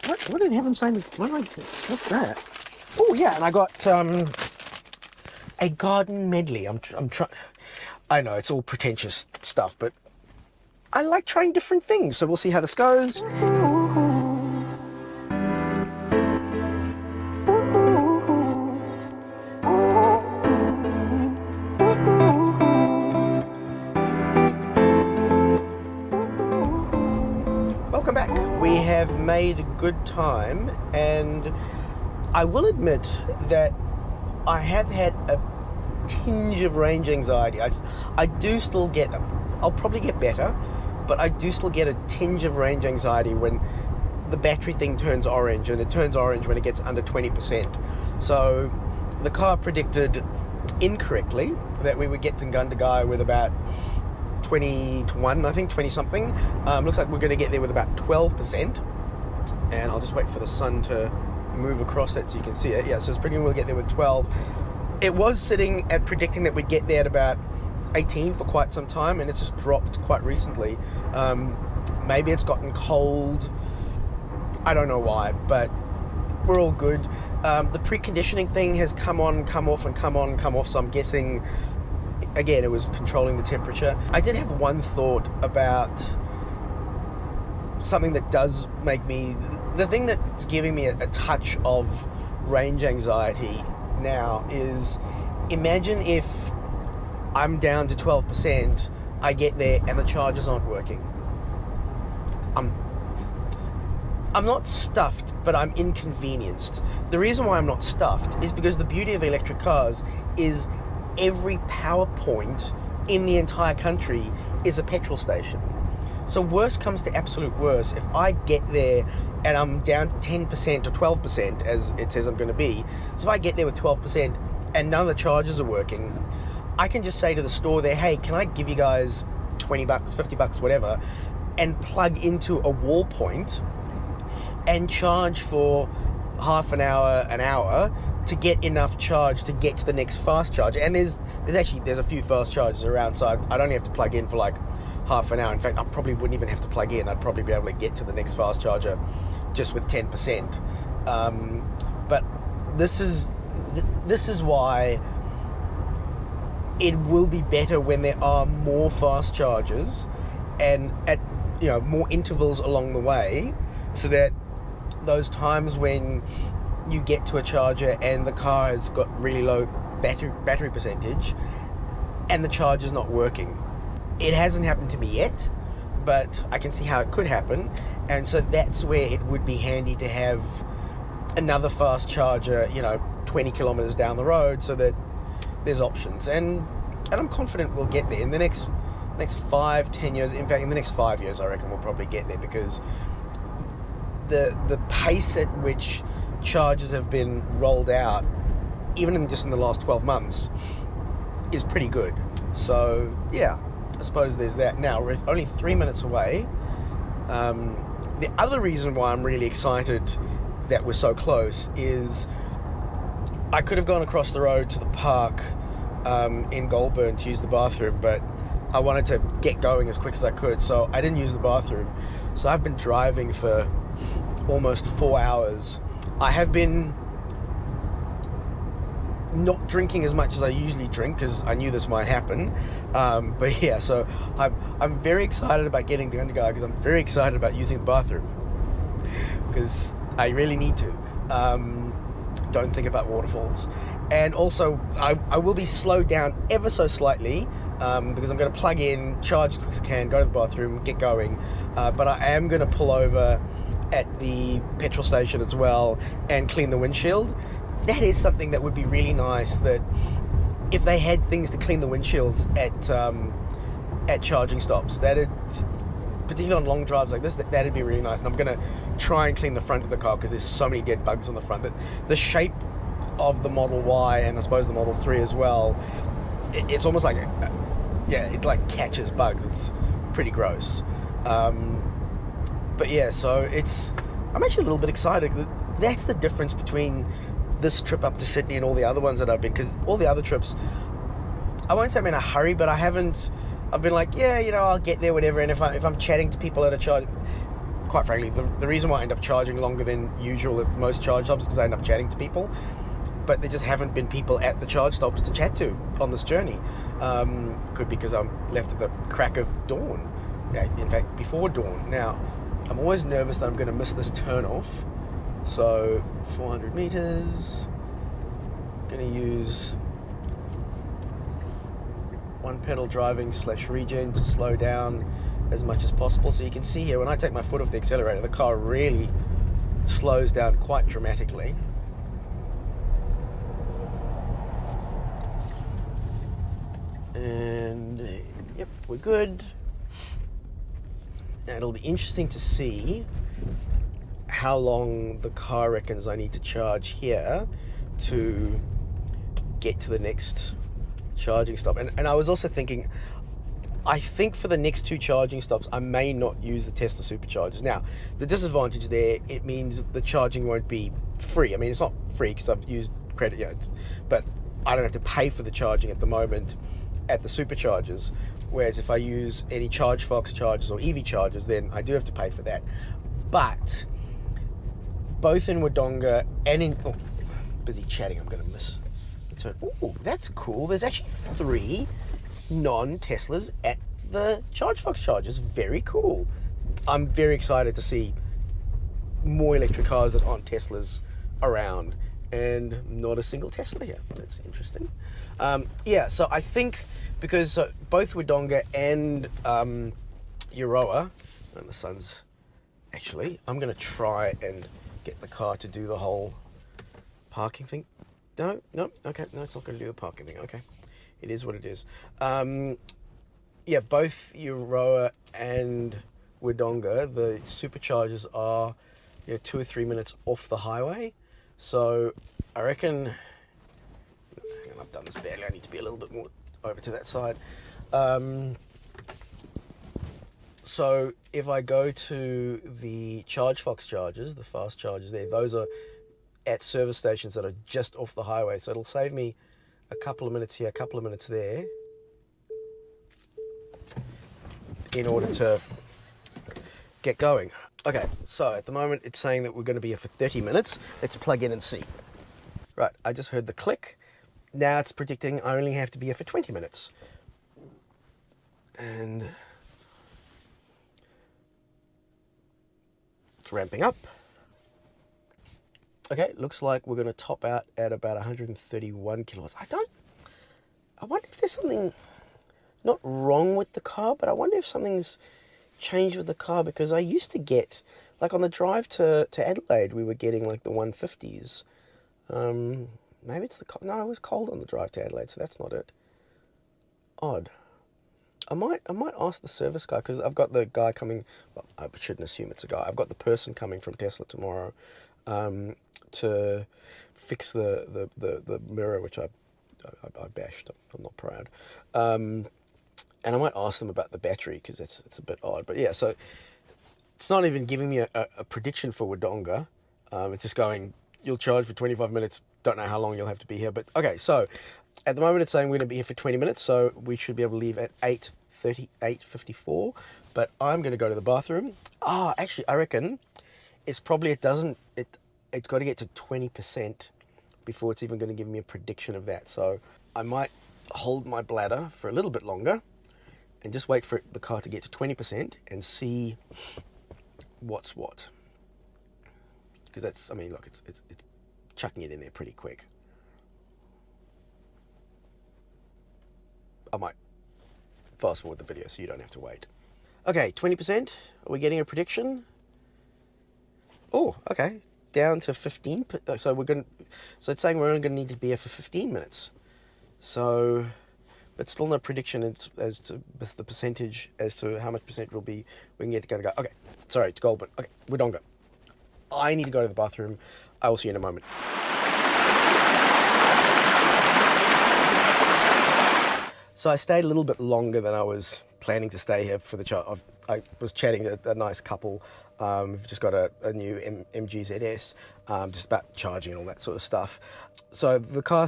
What in heaven's name is? What's that? Oh yeah, and I got a garden medley. I'm trying. I know it's all pretentious stuff, but I like trying different things. So we'll see how this goes. Welcome back. We have made a good time, and I will admit that I have had a tinge of range anxiety. I do still get them. I'll probably get better, but I do still get a tinge of range anxiety when the battery thing turns orange, and it turns orange when it gets under 20%. So the car predicted incorrectly that we would get to Gundagai with about 20 to 1, I think 20 something. Looks like we're going to get there with about 12%, and I'll just wait for the sun to move across that so you can see it. Yeah, so it's pretty good. We'll get there with 12. It was sitting at predicting that we'd get there at about 18 for quite some time, and it's just dropped quite recently. Maybe it's gotten cold, I don't know why, but we're all good. The preconditioning thing has come on, come off, and come on, come off, so I'm guessing again it was controlling the temperature. I did have one thought about something that does make me, the thing that's giving me a touch of range anxiety now is, imagine if I'm down to 12%, I get there and the chargers aren't working. I'm not stuffed, but I'm inconvenienced. The reason why I'm not stuffed is because the beauty of electric cars is every power point in the entire country is a petrol station. So worst comes to absolute worst, if I get there and I'm down to 10% or 12%, as it says I'm going to be, so if I get there with 12% and none of the chargers are working, I can just say to the store there, hey, can I give you guys 20 bucks, 50 bucks, whatever, and plug into a wall point and charge for half an hour to get enough charge to get to the next fast charge. And there's a few fast chargers around, so I'd only have to plug in for like half an hour. In fact, I probably wouldn't even have to plug in. I'd probably be able to get to the next fast charger just with 10%. But this is why it will be better when there are more fast chargers and at more intervals along the way, so that those times when you get to a charger and the car has got really low battery percentage and the charger's not working. It hasn't happened to me yet, but I can see how it could happen, and so that's where it would be handy to have another fast charger 20 kilometers down the road, so that there's options. And I'm confident we'll get there in the next 5-10 years. In fact, in the next 5 years, I reckon we'll probably get there, because the pace at which chargers have been rolled out, even just in the last 12 months, is pretty good. So yeah, I suppose there's that. Now, we're only 3 minutes away. The other reason why I'm really excited that we're so close is I could have gone across the road to the park in Golbrun to use the bathroom, but I wanted to get going as quick as I could, so I didn't use the bathroom. So I've been driving for almost 4 hours. I have been not drinking as much as I usually drink, because I knew this might happen. But yeah, so I'm very excited about getting to Gundagai, because I'm very excited about using the bathroom, because I really need to. Don't think about waterfalls. And also, I will be slowed down ever so slightly, because I'm going to plug in, charge as quick as I can, go to the bathroom, get going. But I am going to pull over at the petrol station as well and clean the windshield. That is something that would be really nice, that if they had things to clean the windshields at charging stops, particularly on long drives like this, that'd be really nice. And I'm going to try and clean the front of the car, because there's so many dead bugs on the front. The shape of the Model Y, and I suppose the Model 3 as well, it's almost like it like catches bugs. It's pretty gross. But yeah, so I'm actually a little bit excited. That's the difference between this trip up to Sydney and all the other ones that I've been, because all the other trips, I won't say I'm in a hurry, but I've been like, I'll get there, whatever. And if I'm chatting to people at a charge, quite frankly, the reason why I end up charging longer than usual at most charge stops is because I end up chatting to people, but there just haven't been people at the charge stops to chat to on this journey. Could be because I'm left at the crack of dawn. Yeah, in fact, before dawn. Now, I'm always nervous that I'm going to miss this turn off. So 400 meters, going to use one pedal driving / regen to slow down as much as possible. So you can see here, when I take my foot off the accelerator, the car really slows down quite dramatically. And yep, we're good. Now it'll be interesting to see how long the car reckons I need to charge here to get to the next charging stop. And I was also thinking, I think for the next 2 charging stops, I may not use the Tesla SuperChargers. Now, the disadvantage there, it means the charging won't be free. I mean, it's not free because I've used credit, but I don't have to pay for the charging at the moment at the SuperChargers. Whereas if I use any Chargefox chargers or EV chargers, then I do have to pay for that. But both in Wodonga and in... Oh, busy chatting, I'm going to miss the turn. Oh, that's cool. There's actually 3 non-Teslas at the Chargefox chargers. Very cool. I'm very excited to see more electric cars that aren't Teslas around, and not a single Tesla here. That's interesting. Yeah, so I think because both Wodonga and Euroa, and the sun's actually, I'm going to try and get the car to do the whole parking thing. No, okay, no, it's not going to do the parking thing. Okay, it is what it is. Yeah, both Euroa and Wodonga, the SuperChargers are 2 or 3 minutes off the highway. So I reckon, hang on, I've done this badly, I need to be a little bit more over to that side. So if I go to the Chargefox chargers, the fast chargers there, those are at service stations that are just off the highway. So it'll save me a couple of minutes here, a couple of minutes there. in order to get going. Okay, so at the moment it's saying that we're going to be here for 30 minutes. Let's plug in and see. Right, I just heard the click. Now it's predicting I only have to be here for 20 minutes. And it's ramping up. Okay, looks like we're going to top out at about 131 kilowatts. I wonder if there's something not wrong with the car, but I wonder if something's changed with the car, because I used to get, like on the drive to Adelaide, we were getting like the 150s. Maybe it's the, no, it was cold on the drive to Adelaide, so that's not it. Odd. I might ask the service guy, because I've got the guy coming, well, I shouldn't assume it's a guy. I've got the person coming from Tesla tomorrow to fix the mirror, which I bashed. I'm not proud. And I might ask them about the battery, because it's a bit odd. But yeah, so it's not even giving me a prediction for Wodonga. It's just going, you'll charge for 25 minutes. Don't know how long you'll have to be here. But okay, so at the moment it's saying we're going to be here for 20 minutes. So we should be able to leave at 8:30, 8:54. But I'm going to go to the bathroom. Actually, I reckon it's probably, it's got to get to 20% before it's even going to give me a prediction of that. So I might hold my bladder for a little bit longer and just wait for the car to get to 20% and see what's what. Because that's, I mean, look, it's chucking it in there pretty quick. I might fast forward the video so you don't have to wait. Okay, 20%. Are we getting a prediction? Oh, okay. Down to 15. So it's saying we're only going to need to be here for 15 minutes. So, but still no prediction as to the percentage as to how much percent will be we can get to go. Okay, sorry, it's Golbrun. Okay, Wodonga. I need to go to the bathroom. I will see you in a moment. So I stayed a little bit longer than I was planning to stay here for the charge. I was chatting to a nice couple. We've just got a new MG ZS, just about charging and all that sort of stuff. So the car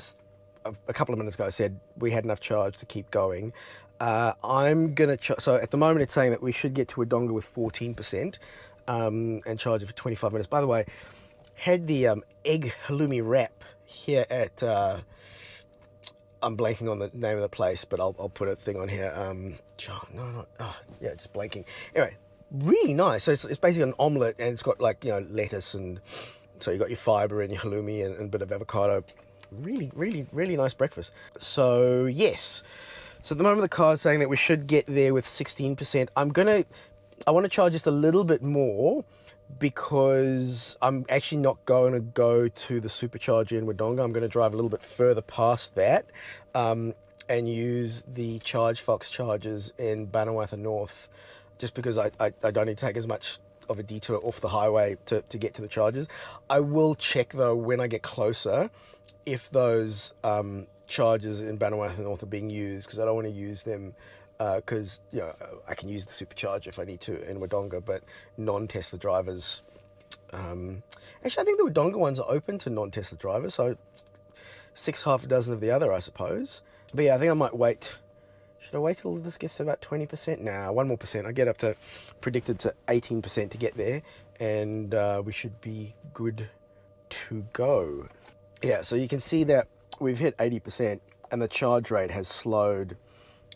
a couple of minutes ago said we had enough charge to keep going. I'm going to, so at the moment it's saying that we should get to Wodonga with 14% and charge it for 25 minutes. By the way, had the egg halloumi wrap here at, I'm blanking on the name of the place, but I'll put a thing on here. Just blanking. Anyway, really nice. So it's basically an omelette, and it's got, like, you know, lettuce, and so you got your fiber and your halloumi and a bit of avocado. Really, really, really nice breakfast. So yes, so at the moment the car is saying that we should get there with 16%. I want to charge just a little bit more, because I'm actually not going to go to the SuperCharger in Wodonga. I'm going to drive a little bit further past that and use the Chargefox chargers in Barnawartha North, just because I don't need to take as much of a detour off the highway to get to the chargers. I will check though when I get closer if those chargers in Barnawartha North are being used, because I don't want to use them because, you know, I can use the SuperCharger if I need to in Wodonga, but non-Tesla drivers, actually I think the Wodonga ones are open to non-Tesla drivers, so half a dozen of the other, I suppose. But yeah, I think I might wait. Should I wait till this gets to about 20%? Nah, 1 more percent. I get up to, predicted to 18% to get there, and we should be good to go. Yeah, so you can see that we've hit 80% and the charge rate has slowed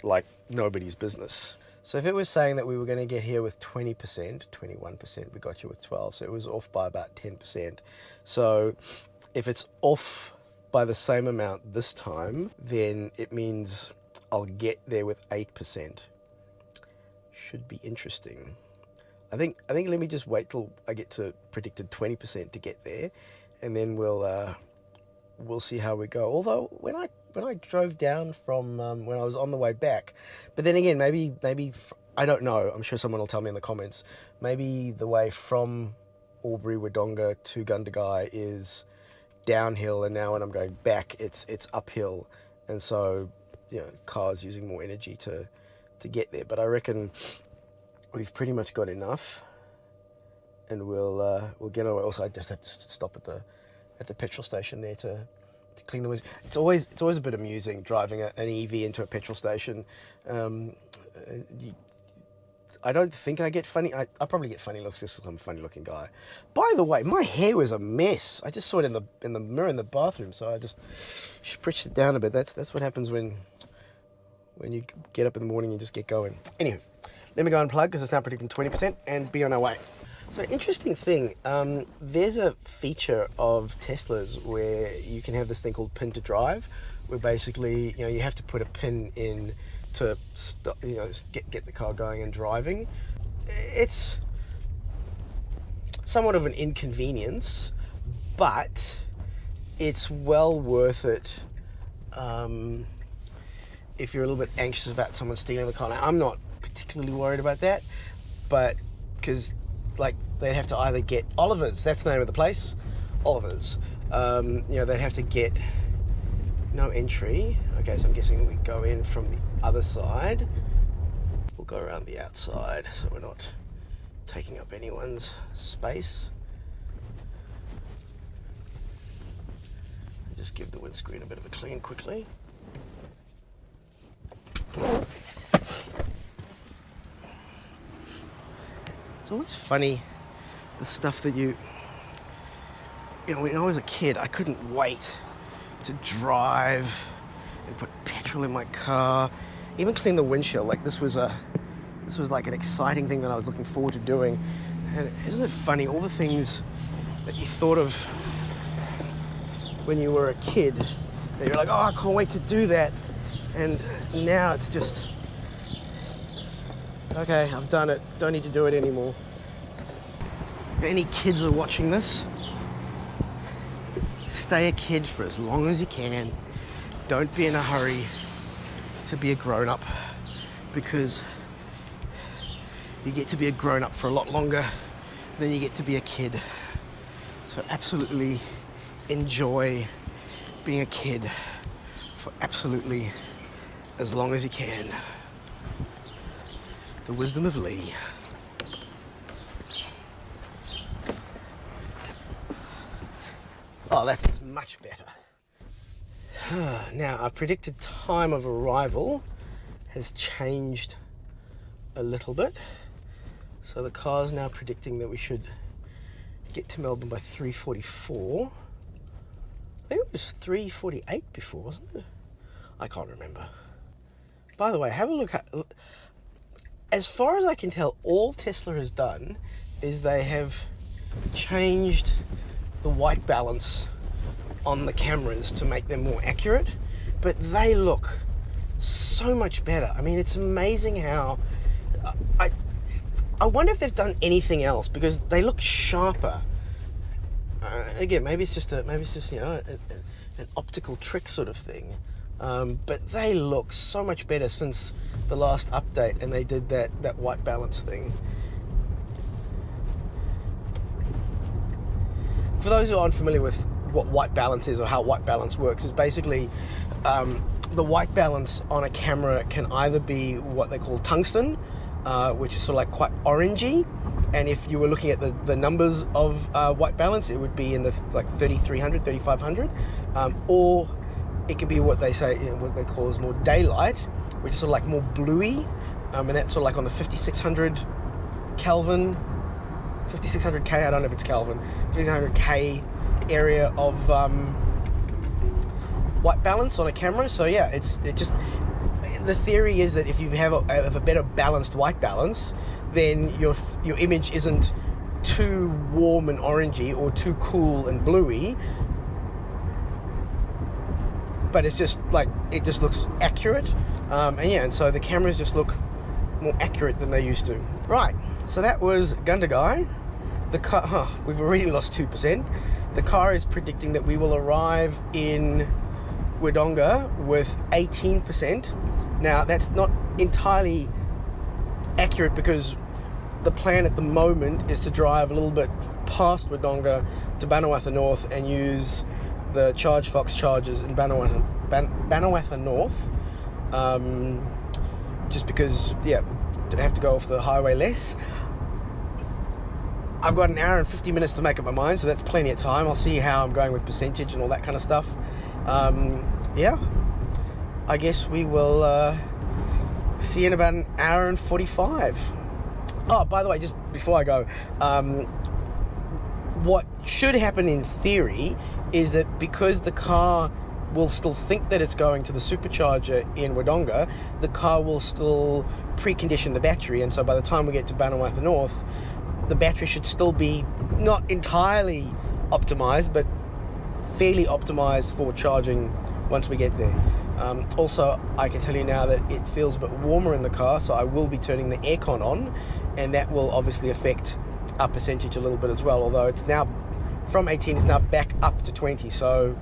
like nobody's business. So if it was saying that we were going to get here with 20%, 21%, we got here with 12, so it was off by about 10%. So if it's off by the same amount this time, then it means I'll get there with 8%. Should be interesting. I think let me just wait till I get to predicted 20% to get there, and then we'll see how we go. Although when I drove down from when I was on the way back, but then again, maybe I don't know. I'm sure someone will tell me in the comments. Maybe the way from Albury Wodonga to Gundagai is downhill, and now when I'm going back, it's uphill, and so, you know, cars using more energy to get there. But I reckon we've pretty much got enough, and we'll get on. Also, I just have to stop at the petrol station there to clean the windows. It's always a bit amusing driving an EV into a petrol station. I don't think I get funny. I probably get funny looks because I'm a funny looking guy. By the way, my hair was a mess. I just saw it in the mirror in the bathroom, so I just spritched it down a bit. That's what happens when you get up in the morning and just get going. Anyway, let me go unplug because it's now predicting 20% and be on our way. So interesting thing, there's a feature of Teslas where you can have this thing called pin to drive, where basically, you know, you have to put a pin in to stop, you know, get the car going and driving. It's somewhat of an inconvenience, but it's well worth it if you're a little bit anxious about someone stealing the car. Now, I'm not particularly worried about that, but because like they'd have to either get Oliver's, that's the name of the place, Oliver's. You know, they'd have to get no entry. Okay, so I'm guessing we go in from the other side. We'll go around the outside so we're not taking up anyone's space. Just give the windscreen a bit of a clean quickly. It's always funny, the stuff that you know, when I was a kid, I couldn't wait to drive and put petrol in my car, even clean the windshield. Like this was like an exciting thing that I was looking forward to doing. And isn't it funny, all the things that you thought of when you were a kid, that you're like, oh, I can't wait to do that. And now it's just, okay, I've done it, don't need to do it anymore. If any kids are watching this, stay a kid for as long as you can. Don't be in a hurry to be a grown-up, because you get to be a grown-up for a lot longer than you get to be a kid. So absolutely enjoy being a kid for absolutely as long as you can. The Wsdom of Lee. Oh, that is much better. Now, our predicted time of arrival has changed a little bit. So the car's now predicting that we should get to Melbourne by 3:44. I think it was 3:48 before, wasn't it? I can't remember. By the way, have a look at, as far as I can tell, all Tesla has done is they have changed the white balance on the cameras to make them more accurate, but they look so much better. I mean, it's amazing how, I wonder if they've done anything else, because they look sharper. Again, maybe it's just you know, an optical trick sort of thing. But they look so much better since the last update, and they did that white balance thing. For those who aren't familiar with what white balance is or how white balance works, is basically the white balance on a camera can either be what they call tungsten, which is sort of like quite orangey, and if you were looking at the numbers of white balance, it would be in the like 3300, 3500, or it can be what they say, you know, what they call is more daylight, which is sort of like more bluey, and that's sort of like on the 5600 Kelvin, 5600K, I don't know if it's Kelvin, 5600K area of white balance on a camera. So yeah, the theory is that if you have a better balanced white balance, then your image isn't too warm and orangey or too cool and bluey, but it's just like, it just looks accurate. And so the cameras just look more accurate than they used to. Right, so that was Gundagai. The car, we've already lost 2%. The car is predicting that we will arrive in Wodonga with 18%. Now, that's not entirely accurate, because the plan at the moment is to drive a little bit past Wodonga to Barnawartha North and use the Chargefox chargers in Barnawartha North, just because, yeah, to have to go off the highway less. I've got an hour and 50 minutes to make up my mind, so that's plenty of time. I'll see how I'm going with percentage and all that kind of stuff. Yeah, I guess we will see you in about an hour and 45. Oh, by the way, just before I go, what should happen in theory is that because the car will still think that it's going to the SuperCharger in Wodonga, the car will still precondition the battery, and so by the time we get to Barnawartha North, the battery should still be not entirely optimized, but fairly optimized for charging once we get there. Also, I can tell you now that it feels a bit warmer in the car, so I will be turning the aircon on, and that will obviously affect our percentage a little bit as well, although it's now from 18, it's now back up to 20, so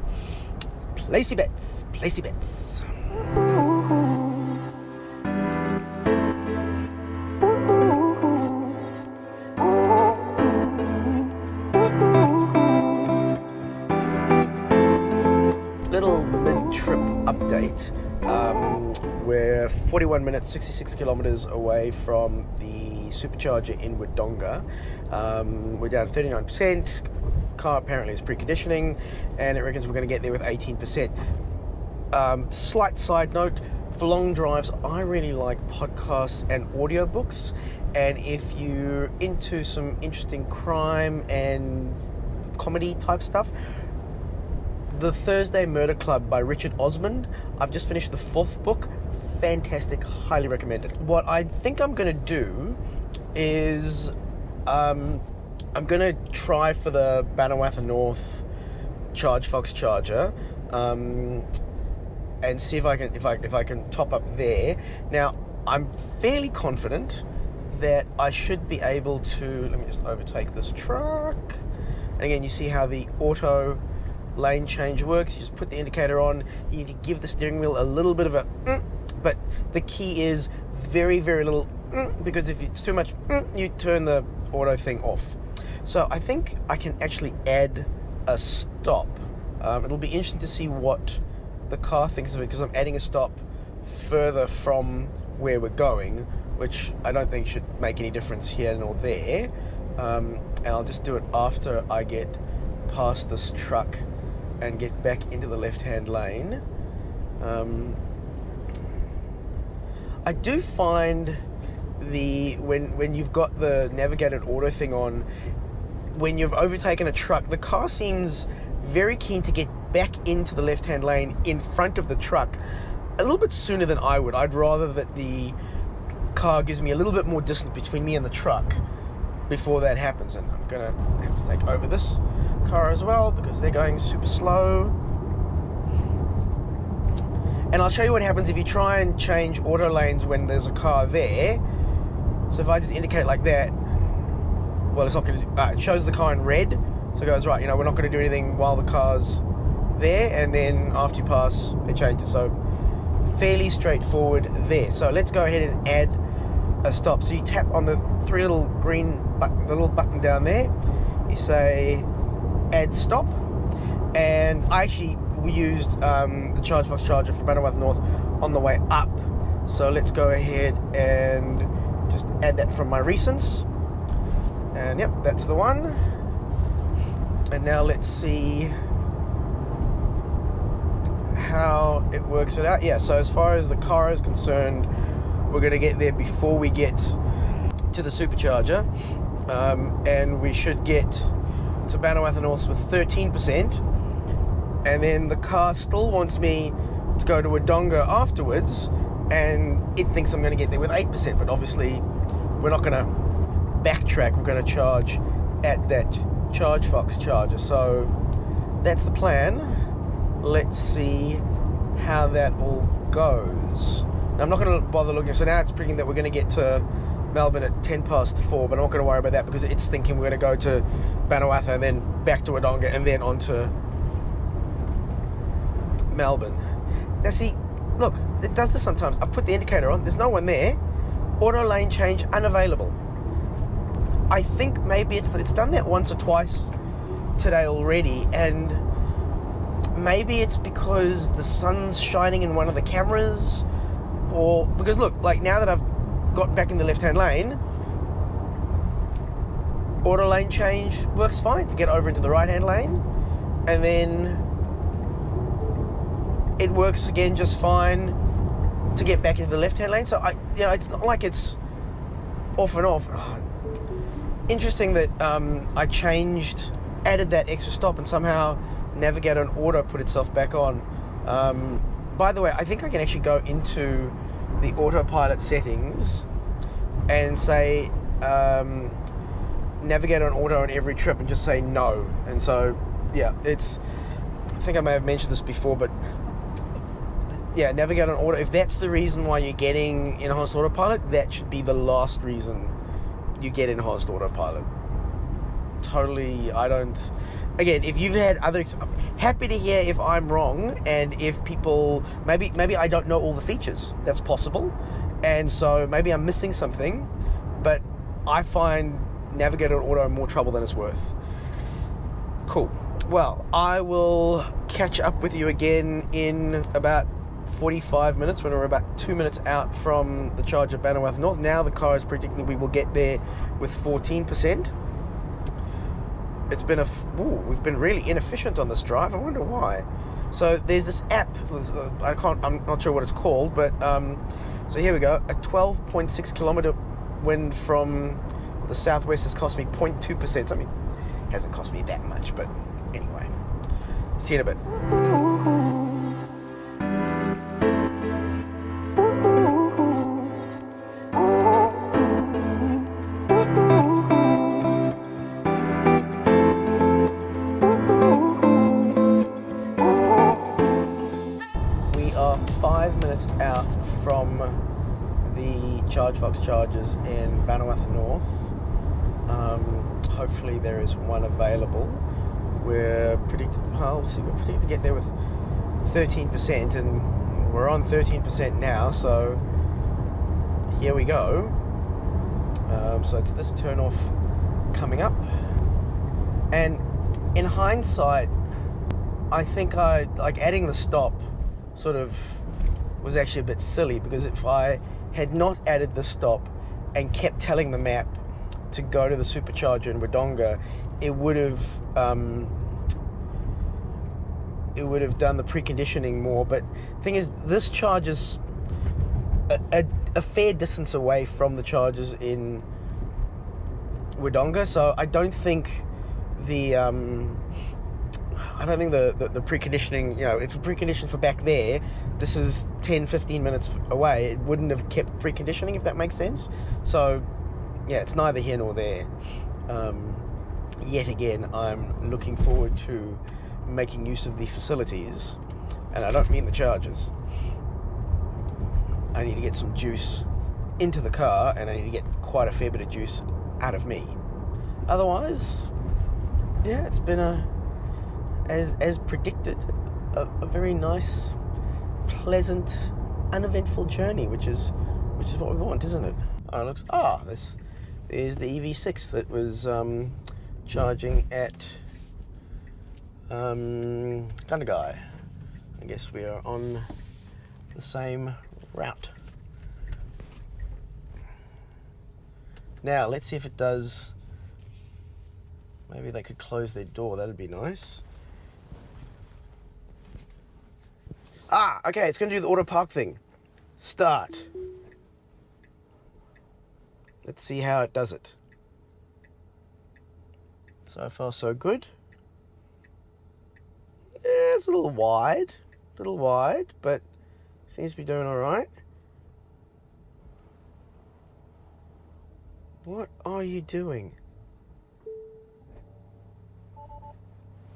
place your bets, place your bets. Little mid-trip update. We're 41 minutes, 66 kilometers away from the SuperCharger in Wodonga. We're down to 39%. Car apparently is preconditioning, and it reckons we're going to get there with 18%. Slight side note, for long drives, I really like podcasts and audiobooks, and if you're into some interesting crime and comedy type stuff, The Thursday Murder Club by Richard Osman. I've just finished the 4th book. Fantastic, highly recommended. What I think I'm going to do is I'm going to try for the Barnawartha North Chargefox charger and see if I can top up there. Now, I'm fairly confident that I should be able to. Let me just overtake this truck. And again, you see how the auto lane change works. You just put the indicator on. You need to give the steering wheel a little bit of a but the key is very, very little because if it's too much you turn the auto thing off. So I think I can actually add a stop. It'll be interesting to see what the car thinks of it, because I'm adding a stop further from where we're going, which I don't think should make any difference here nor there. And I'll just do it after I get past this truck and get back into the left-hand lane. I do find when you've got the navigated auto thing on, when you've overtaken a truck, the car seems very keen to get back into the left-hand lane in front of the truck a little bit sooner than I would. I'd rather that the car gives me a little bit more distance between me and the truck before that happens, and I'm gonna have to take over this car as well because they're going super slow. And I'll show you what happens if you try and change auto lanes when there's a car there. So if I just indicate like that, well, it's not going to it shows the car in red, so it goes, right, we're not going to do anything while the car's there, and then after you pass, it changes. So fairly straightforward there. So let's go ahead and add a stop. So you tap on the 3 little green button, the little button down there, you say add stop, and I actually used the Chargefox charger from Barnawartha North on the way up, so let's go ahead and just add that from my recents, and yep, that's the one. And now let's see how it works it out. Yeah, so as far as the car is concerned, we're going to get there before we get to the SuperCharger, and we should get to Barnawartha North with 13%, and then the car still wants me to go to Wodonga afterwards, and it thinks I'm going to get there with 8%, but obviously we're not going to backtrack. We're going to charge at that Chargefox charger, so that's the plan. Let's see how that all goes. Now, I'm not going to bother looking, so now it's predicting that we're going to get to Melbourne at 4:10, but I'm not going to worry about that because it's thinking we're going to go to Barnawartha and then back to Wodonga and then on to Melbourne. Now see, look, it does this sometimes. I've put the indicator on, there's no one there. Auto lane change unavailable. I think maybe it's done that once or twice today already, and maybe it's because the sun's shining in one of the cameras, or because look, like now that I've got back in the left-hand lane, auto lane change works fine to get over into the right-hand lane, and then it works again just fine to get back into the left-hand lane. So it's not like it's off and off. Interesting that I added that extra stop, and somehow Navigator and Auto put itself back on. By the way, I think I can actually go into the Autopilot settings and say Navigator and Auto on every trip and just say no. And so, yeah, I think I may have mentioned this before, but yeah, Navigator and Auto, if that's the reason why you're getting enhanced autopilot, that should be the last reason you get enhanced autopilot. Totally, again, if you've had other, happy to hear if I'm wrong, and if people, maybe I don't know all the features. That's possible, and so maybe I'm missing something, but I find Navigator and Auto more trouble than it's worth. Cool. Well, I will catch up with you again in about 45 minutes when we're about 2 minutes out from the charge at Barnawartha North. Now the car is predicting we will get there with 14%. It's been we've been really inefficient on this drive. I wonder why. So there's this app. I'm not sure what it's called, but so here we go. A 12.6 kilometer wind from the southwest has cost me 0.2%. I mean, it hasn't cost me that much, but anyway. See you in a bit. Out from the Chargefox chargers in Barnawartha North. Hopefully there is one available. We're predicted to get there with 13%, and we're on 13% now, so here we go. So it's this turn off coming up, and in hindsight I think adding the stop sort of was actually a bit silly, because if I had not added the stop and kept telling the map to go to the SuperCharger in Wodonga, it would have done the preconditioning more. But the thing is, this charge is a fair distance away from the chargers in Wodonga, so I don't think the preconditioning, if the precondition for back there, this is 10-15 minutes away, it wouldn't have kept preconditioning, if that makes sense. So yeah, it's neither here nor there. Yet again, I'm looking forward to making use of the facilities, and I don't mean the chargers. I need to get some juice into the car, and I need to get quite a fair bit of juice out of me. Otherwise, yeah, it's been as predicted, a very nice, pleasant, uneventful journey, which is what we want, isn't it? This is the EV6 that was charging at Gundagai. I guess we are on the same route. Now let's see if it does. Maybe they could close their door. That'd be nice. Okay, it's going to do the auto park thing. Start. Let's see how it does it. So far, so good. Yeah, it's a little wide, but seems to be doing all right. What are you doing?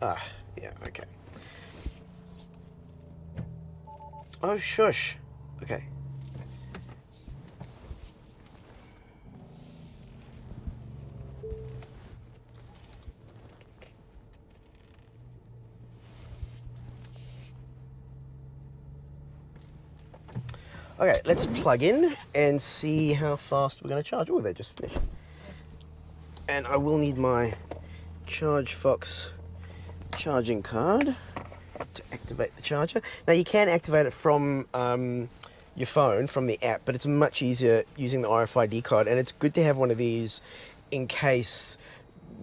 Yeah, okay. Oh, shush. Okay. Okay, let's plug in and see how fast we're going to charge. Oh, they just finished. And I will need my Chargefox charging card to activate the charger. Now you can activate it from your phone, from the app, but it's much easier using the RFID card, and it's good to have one of these in case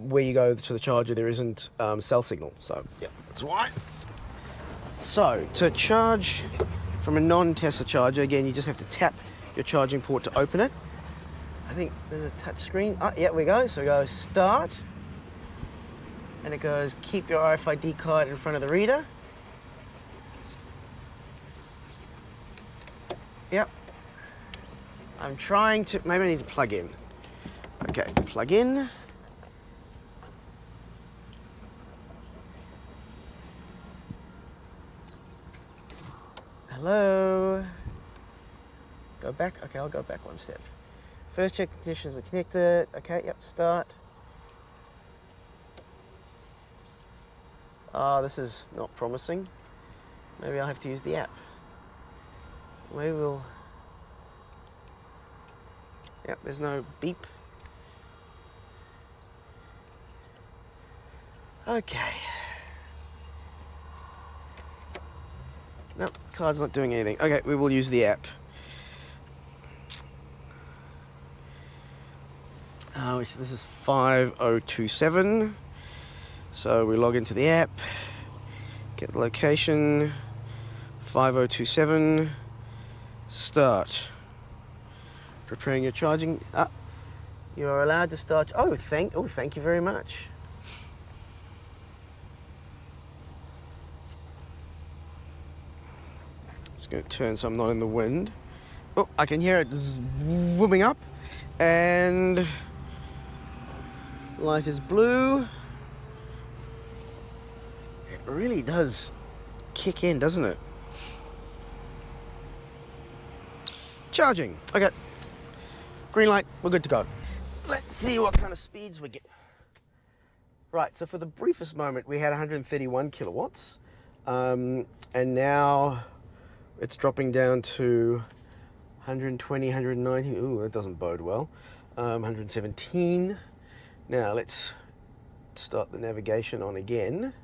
where you go to the charger there isn't cell signal. So yeah, that's why. So to charge from a non-Tesla charger, again, you just have to tap your charging port to open it. I think there's a touch screen. Oh, yeah, we go. So we go start. And it goes, keep your RFID card in front of the reader. Yep. I'm trying to, maybe I need to plug in. Okay, plug in. Hello. Go back. Okay, I'll go back one step. First check the conditions are connected. Okay, yep, start. Oh, this is not promising. Maybe I'll have to use the app. Maybe we'll... Yep, there's no beep. Okay. Nope, card's not doing anything. Okay, we will use the app. Which this is 5027. So we log into the app, get the location, 5027, start. Preparing your charging. You are allowed to start. Oh, thank you very much. Just going to turn so I'm not in the wind. Oh, I can hear it zooming up, and light is blue. It really does kick in, doesn't it? Charging. Okay. Green light. We're good to go. Let's see what kind of speeds we get. Right, so for the briefest moment, we had 131 kilowatts. And now it's dropping down to 120, 190. Ooh, that doesn't bode well. 117. Now let's start the navigation on again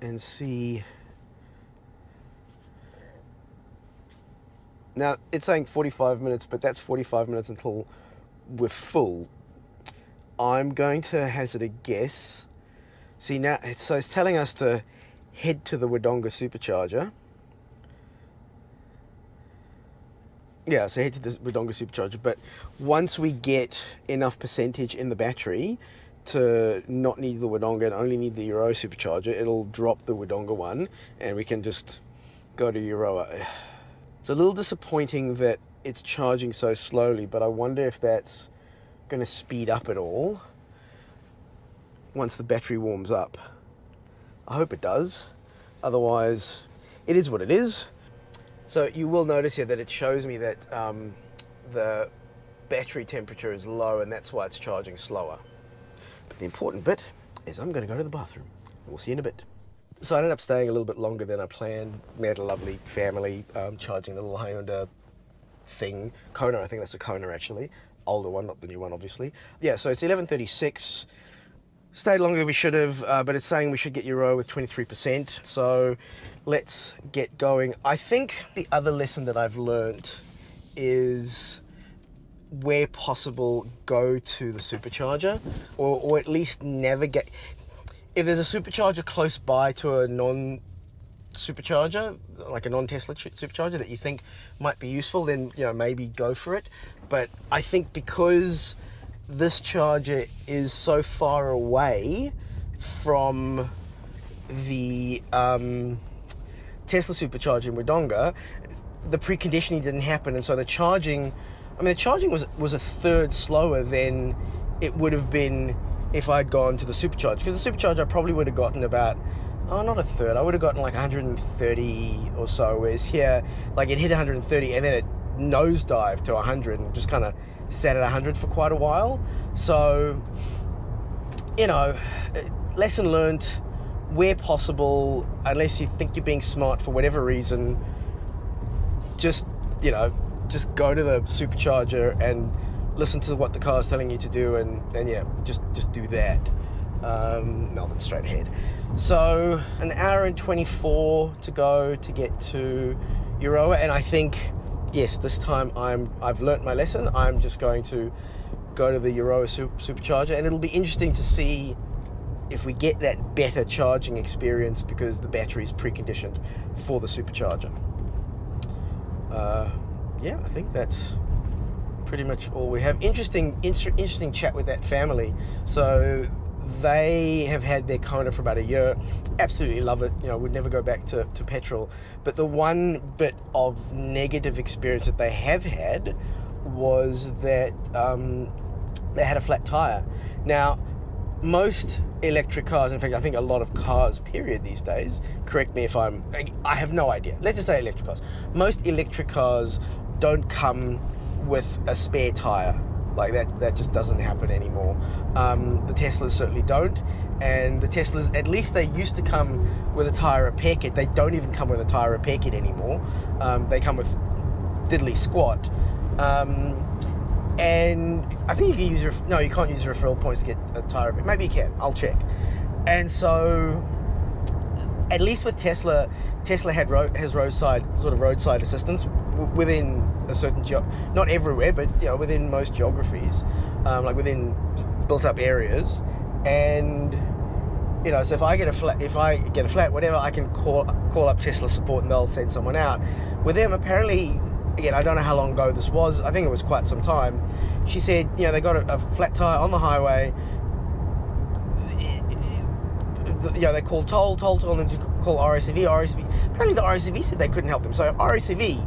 and see. Now it's saying 45 minutes, but that's 45 minutes until we're full. I'm going to hazard a guess. See, now so it's telling us to head to the Wodonga SuperCharger. Yeah, so head to the Wodonga SuperCharger, but once we get enough percentage in the battery to not need the Wodonga and only need the Euroa SuperCharger, it'll drop the Wodonga one and we can just go to Euroa. It's a little disappointing that it's charging so slowly, but I wonder if that's going to speed up at all once the battery warms up. I hope it does. Otherwise, it is what it is. So you will notice here that it shows me that the battery temperature is low, and that's why it's charging slower. But the important bit is I'm going to go to the bathroom. We'll see you in a bit. So I ended up staying a little bit longer than I planned. We had a lovely family charging the little Hyundai thing. Kona, I think that's a Kona actually. Older one, not the new one obviously. Yeah, so it's 11:36. Stayed longer than we should have, but it's saying we should get Euroa with 23%. So let's get going. I think the other lesson that I've learned is, where possible, go to the SuperCharger, or at least navigate. If there's a SuperCharger close by to a non-SuperCharger, like a non-Tesla SuperCharger that you think might be useful, then maybe go for it. But I think because this charger is so far away from the Tesla SuperCharger in Wodonga, the preconditioning didn't happen, and so the charging was a third slower than it would have been if I'd gone to the SuperCharger. Because the SuperCharger I probably would have gotten about, not a third, I would have gotten like 130 or so, whereas here, like, it hit 130 and then it nosedived to 100 and just kind of sat at 100 for quite a while. So, lesson learned, where possible, unless you think you're being smart for whatever reason, just go to the SuperCharger and listen to what the car's telling you to do, and yeah, just do that. Melbourne straight ahead. So an hour and 24 to go to get to Euroa, and I think, yes, this time I've learnt my lesson. I'm just going to go to the Euroa SuperCharger, and it'll be interesting to see if we get that better charging experience because the battery is preconditioned for the SuperCharger. Yeah, I think that's pretty much all we have. Interesting chat with that family. So they have had their Kona for about a year. Absolutely love it. Would never go back to petrol. But the one bit of negative experience that they have had was that they had a flat tire. Now, most electric cars, in fact, I think a lot of cars, period, these days, correct me if I have no idea. Let's just say electric cars. Most electric cars don't come with a spare tire. Like that just doesn't happen anymore. The Teslas certainly don't. And the Teslas, at least they used to come with a tire repair kit. They don't even come with a tire repair kit anymore. They come with diddly squat. And I think you can use you can't use referral points to get a tire repair. Maybe you can. I'll check. And so, at least with Tesla has roadside assistance within a certain not everywhere, but within most geographies, like within built-up areas. And so if I get a flat, whatever, I can call up Tesla support and they'll send someone out. With them, apparently, again, I don't know how long ago this was. I think it was quite some time. She said, they got a flat tire on the highway. They called told them to call RACV. Apparently the RACV said they couldn't help them. So RACV,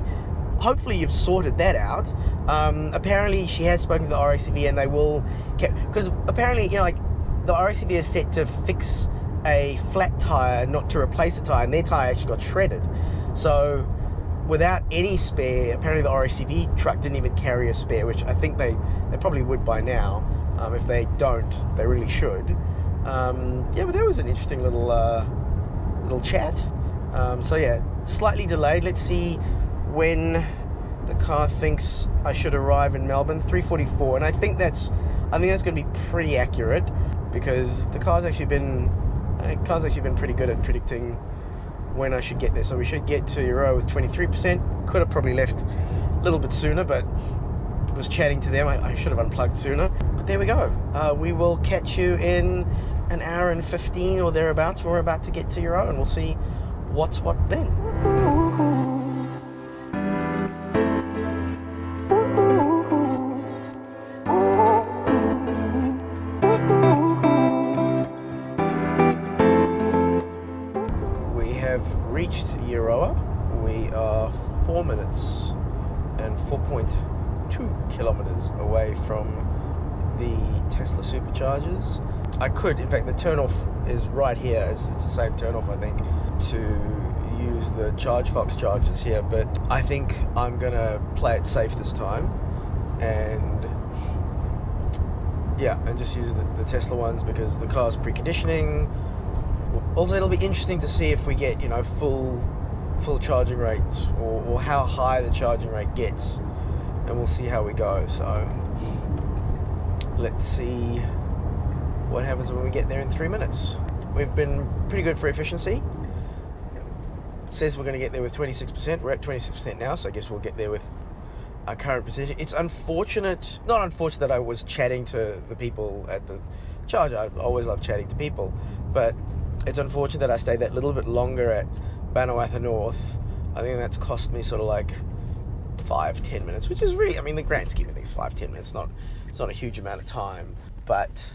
hopefully you've sorted that out. Apparently she has spoken to the RACV and they will, because apparently, like the RACV is set to fix a flat tire, not to replace a tire, and their tire actually got shredded. So without any spare, apparently the RACV truck didn't even carry a spare, which I think they probably would by now. If they don't, they really should. But that was an interesting little chat. So yeah, slightly delayed. Let's see when the car thinks I should arrive in Melbourne. 3:44, and I think that's going to be pretty accurate because the car's actually been pretty good at predicting when I should get there. So we should get to Euroa with 23%. Could have probably left a little bit sooner, but was chatting to them. I should have unplugged sooner. But there we go. We will catch you in an hour and 15 or thereabouts. We're about to get to Euroa and we'll see what's what then. Reached Euroa. We are 4 minutes and 4.2 kilometers away from the Tesla SuperChargers. I could, in fact, the turnoff is right here. It's the same turnoff, I think, to use the Chargefox chargers here, but I think I'm gonna play it safe this time and just use the Tesla ones because the car's preconditioning. Also, it'll be interesting to see if we get, full charging rates or how high the charging rate gets, and we'll see how we go. So let's see what happens when we get there in 3 minutes. We've been pretty good for efficiency. It says we're going to get there with 26%. We're at 26% now, so I guess we'll get there with our current percentage. It's not unfortunate that I was chatting to the people at the charger. I always love chatting to people, but it's unfortunate that I stayed that little bit longer at Barnawartha North. I think that's cost me sort of like 5-10 minutes, which is really, the grand scheme of things, 5-10 minutes, it's not a huge amount of time, but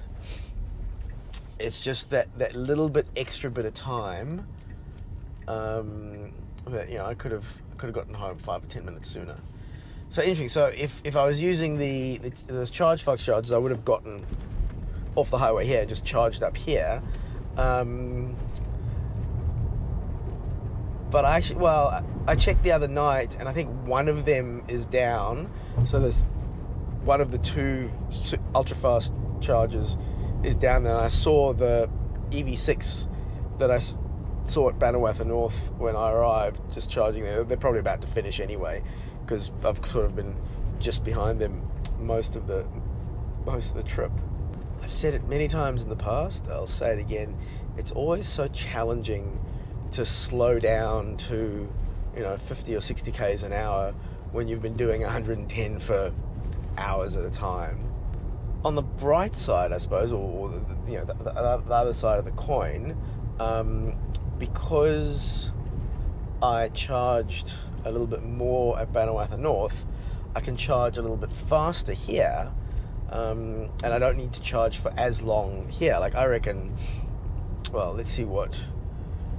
it's just that little bit extra bit of time that I could have gotten home 5 or 10 minutes sooner. So interesting. So if I was using the Chargefox chargers, I would have gotten off the highway here and just charged up here. But I checked the other night and I think one of them is down. So there's one of the two ultra fast chargers is down there. And I saw the EV6 that I saw at Barnawartha North when I arrived, just charging there. They're probably about to finish anyway, because I've sort of been just behind them most of the trip. I've said it many times in the past, I'll say it again, it's always so challenging to slow down to 50 or 60 k's an hour when you've been doing 110 for hours at a time. On the bright side, I suppose, or the other side of the coin, because I charged a little bit more at Barnawartha North, I can charge a little bit faster here, and I don't need to charge for as long here. Like, I reckon, well, let's see what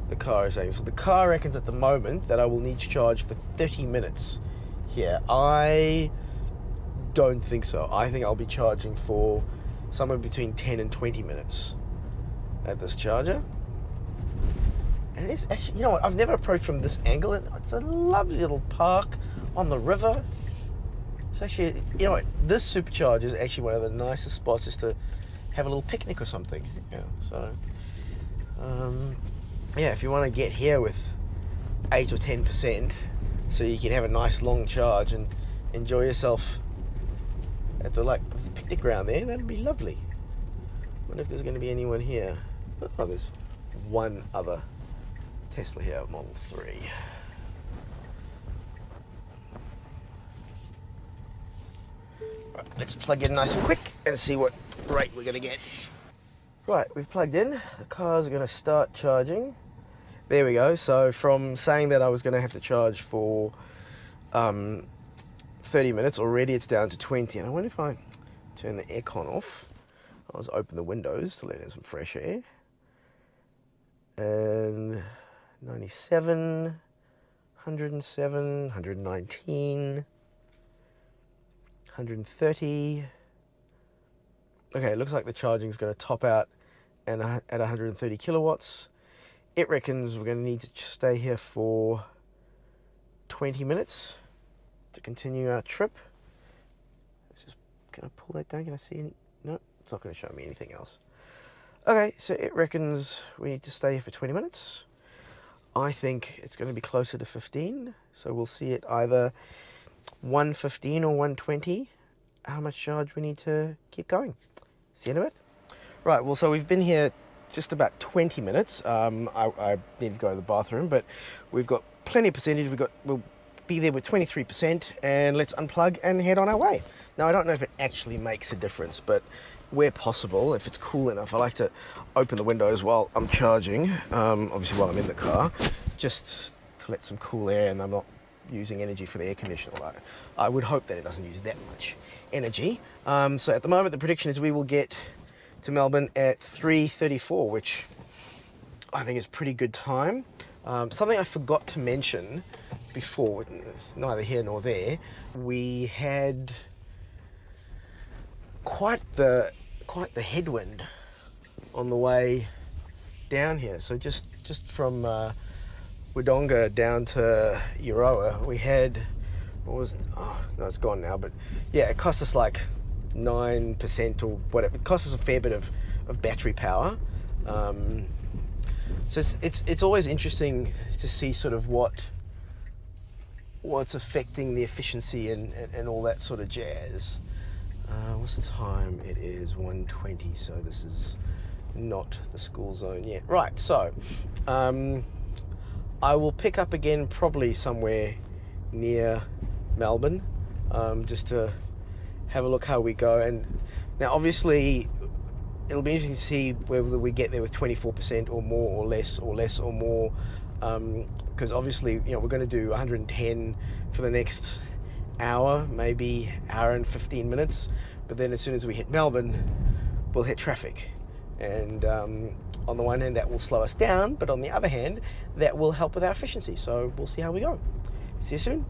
the car is saying. So the car reckons at the moment that I will need to charge for 30 minutes here. I don't think so. I think I'll be charging for somewhere between 10 and 20 minutes at this charger. And it's actually, you know what, I've never approached from this angle, and it's a lovely little park on the river. It's actually, you know what, this SuperCharger is actually one of the nicest spots just to have a little picnic or something. Yeah, so yeah, if you want to get here with 8 or 10%, so you can have a nice long charge and enjoy yourself at the picnic ground there, that'd be lovely. I wonder if there's going to be anyone here. Oh, there's one other Tesla here, Model 3. Right, let's plug in nice and quick and see what rate we're going to get. Right, we've plugged in. The car's going to start charging. There we go. So from saying that I was going to have to charge for 30 minutes, already it's down to 20. And I wonder if I turn the aircon off. I'll just open the windows to let in some fresh air. And 97, 107, 119, 130. Okay, it looks like the charging is going to top out and at 130 kilowatts. It reckons we're going to need to stay here for 20 minutes to continue our trip. Let's just, can I pull that down? Can I see any? No, it's not going to show me anything else. Okay, so it reckons we need to stay here for 20 minutes. I think it's going to be closer to 15, so we'll see it either 115 or 120, how much charge we need to keep going. See you in a bit. Right, well, so we've been here just about 20 minutes. I need to go to the bathroom, but we've got plenty of percentage. We'll be there with 23%, and let's unplug and head on our way. Now, I don't know if it actually makes a difference, but where possible, if it's cool enough, I like to open the windows while I'm charging, obviously while I'm in the car, just to let some cool air, and I'm not using energy for the air conditioner. I would hope that it doesn't use that much energy. So at the moment, the prediction is we will get to Melbourne at 3:34, which I think is pretty good time. Something I forgot to mention before, neither here nor there, we had quite the headwind on the way down here. So just from Wodonga down to Euroa, we had, oh no, it's gone now, but yeah, it cost us like 9% or whatever. It cost us a fair bit of battery power. So it's always interesting to see sort of what's affecting the efficiency and all that sort of jazz. What's the time? It is 1:20, so this is not the school zone yet. Right, so I will pick up again probably somewhere near Melbourne, just to have a look how we go. And now obviously it'll be interesting to see whether we get there with 24% or more or less or more, because obviously, you know, we're going to do 110 for the next hour, maybe hour and 15 minutes, but then as soon as we hit Melbourne, we'll hit traffic, and on the one hand that will slow us down, but on the other hand that will help with our efficiency. So we'll see how we go. See you soon.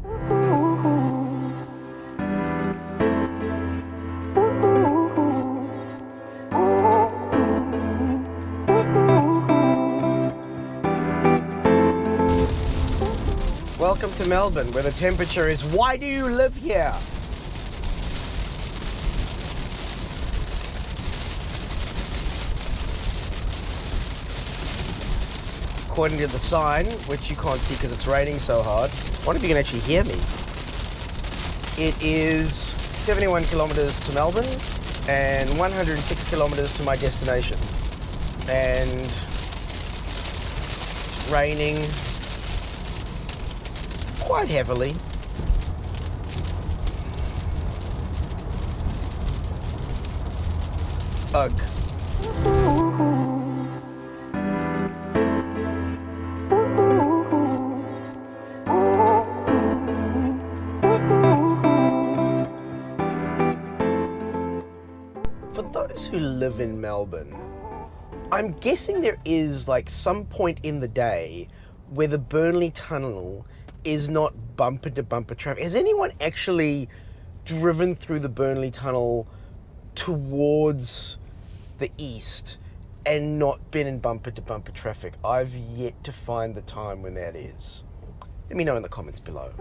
Welcome to Melbourne, where the temperature is, why do you live here? According to the sign, which you can't see because it's raining so hard, I wonder if you can actually hear me. It is 71 kilometers to Melbourne and 106 kilometers to my destination. And it's raining quite heavily. Ugh. those who live in Melbourne, I'm guessing there is like some point in the day where the Burnley Tunnel is not bumper to bumper traffic. Has anyone actually driven through the Burnley Tunnel towards the east and not been in bumper to bumper traffic? I've yet to find the time when that is. Let me know in the comments below.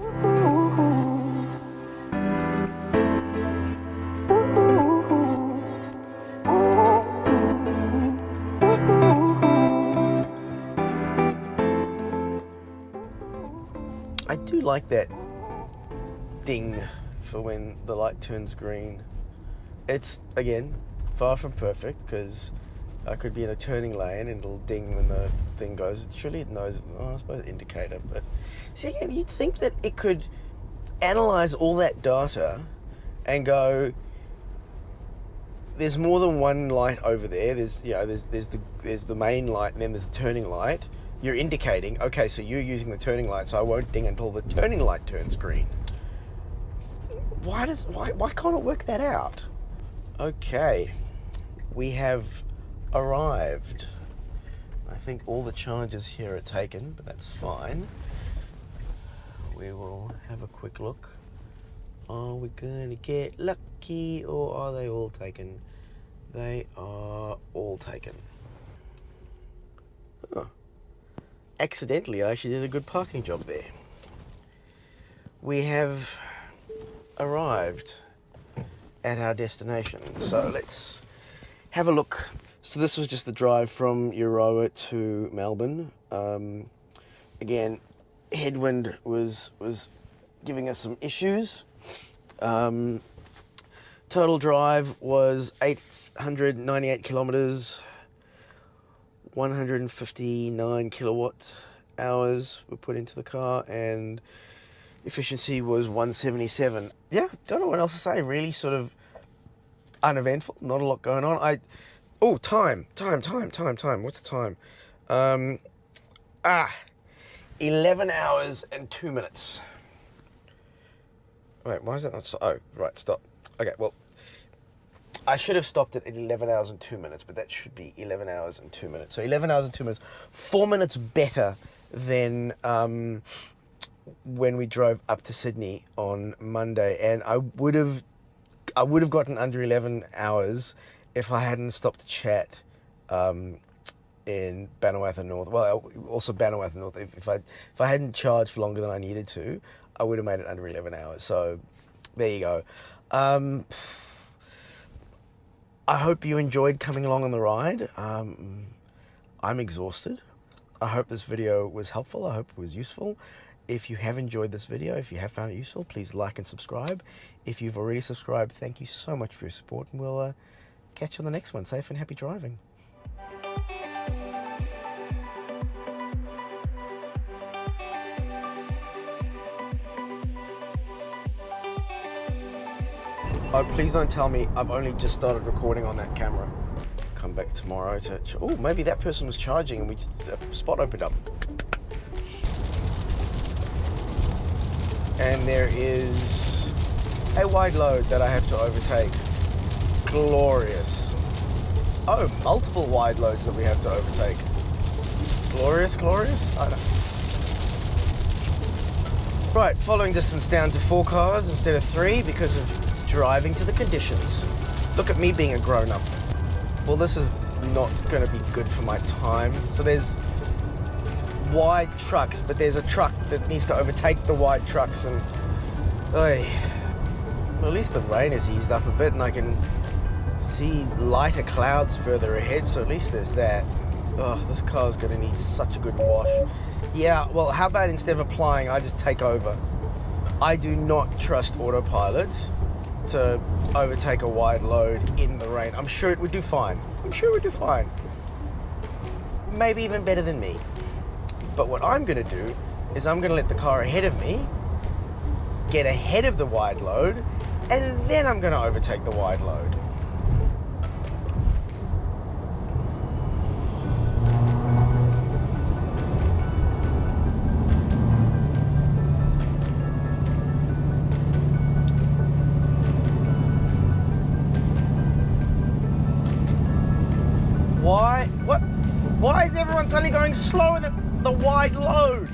I do like that ding for when the light turns green. It's, again, far from perfect, because I could be in a turning lane and it'll ding when the thing goes. Surely it knows, I suppose indicator, but see, again, you'd think that it could analyze all that data and go, there's more than one light over there. There's, you know, there's the main light, and then there's the turning light. You're indicating, okay, so you're using the turning light, so I won't ding until the turning light turns green. Why can't it work that out? Okay, we have arrived. I think all the charges here are taken, but that's fine. We will have a quick look. Are we going to get lucky, or are they all taken? They are all taken. Huh. Accidentally, I actually did a good parking job there. We have arrived at our destination, so let's have a look. So this was just the drive from Euroa to Melbourne. Again, headwind was giving us some issues. Total drive was 898 kilometers. 159 kilowatt hours were put into the car, and efficiency was 177. Yeah, don't know what else to say. Really sort of uneventful, not a lot going on. Time. What's the time? 11 hours and 2 minutes. Wait, why is that not? Oh, right, stop. Okay, well, I should have stopped it at 11 hours and 2 minutes, but that should be 11 hours and 2 minutes. So 11 hours and 2 minutes, 4 minutes better than when we drove up to Sydney on Monday. And I would have gotten under 11 hours if I hadn't stopped to chat in Barnawartha North. Well, also Barnawartha North. If I hadn't charged for longer than I needed to, I would have made it under 11 hours. So there you go. I hope you enjoyed coming along on the ride. I'm exhausted. I hope this video was helpful. I hope it was useful. If you have enjoyed this video, if you have found it useful, please like and subscribe. If you've already subscribed, thank you so much for your support, and we'll catch you on the next one. Safe and happy driving. Oh, please don't tell me I've only just started recording on that camera. Come back tomorrow to... Oh, maybe that person was charging and a spot opened up. And there is a wide load that I have to overtake. Glorious. Oh, multiple wide loads that we have to overtake. Glorious, glorious? I don't know. Right, following distance down to 4 cars instead of 3 because of driving to the conditions. Look at me being a grown-up. Well, this is not going to be good for my time. So there's wide trucks, but there's a truck that needs to overtake the wide trucks, and well, at least the rain has eased up a bit and I can see lighter clouds further ahead, so at least there's that. Oh, this car's going to need such a good wash. Yeah, well, how about instead of applying, I just take over. I do not trust Autopilot to overtake a wide load in the rain. I'm sure it would do fine. Maybe even better than me. But what I'm going to do is I'm going to let the car ahead of me get ahead of the wide load, and then I'm going to overtake the wide load. it's only going slower than the wide load.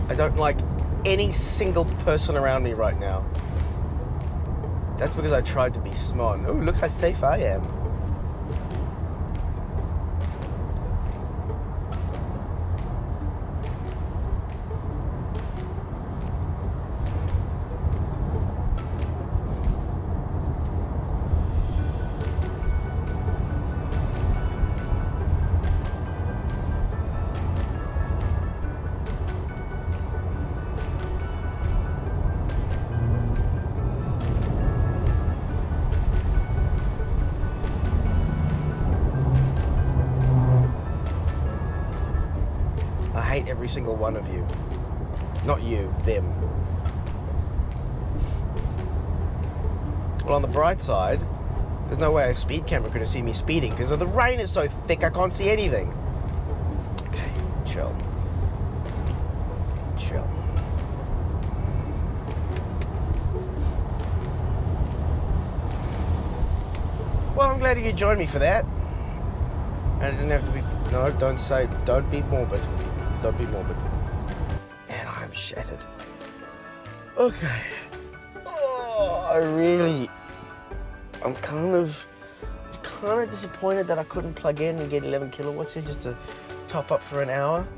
I don't like any single person around me right now. That's because I tried to be smart. Oh, look how safe I am. I hate every single one of you. Not you, them. Well, on the bright side, there's no way a speed camera could have seen me speeding because the rain is so thick I can't see anything. Okay, chill. Chill. Well, I'm glad you could join me for that. And it didn't have to be... No, don't be morbid. Don't be morbid. And I'm shattered. Okay. Oh, I'm kind of disappointed that I couldn't plug in and get 11 kilowatts in just to top up for an hour.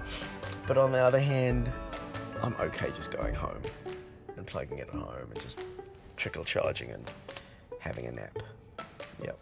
But on the other hand, I'm okay just going home and plugging it at home and just trickle charging and having a nap. Yep.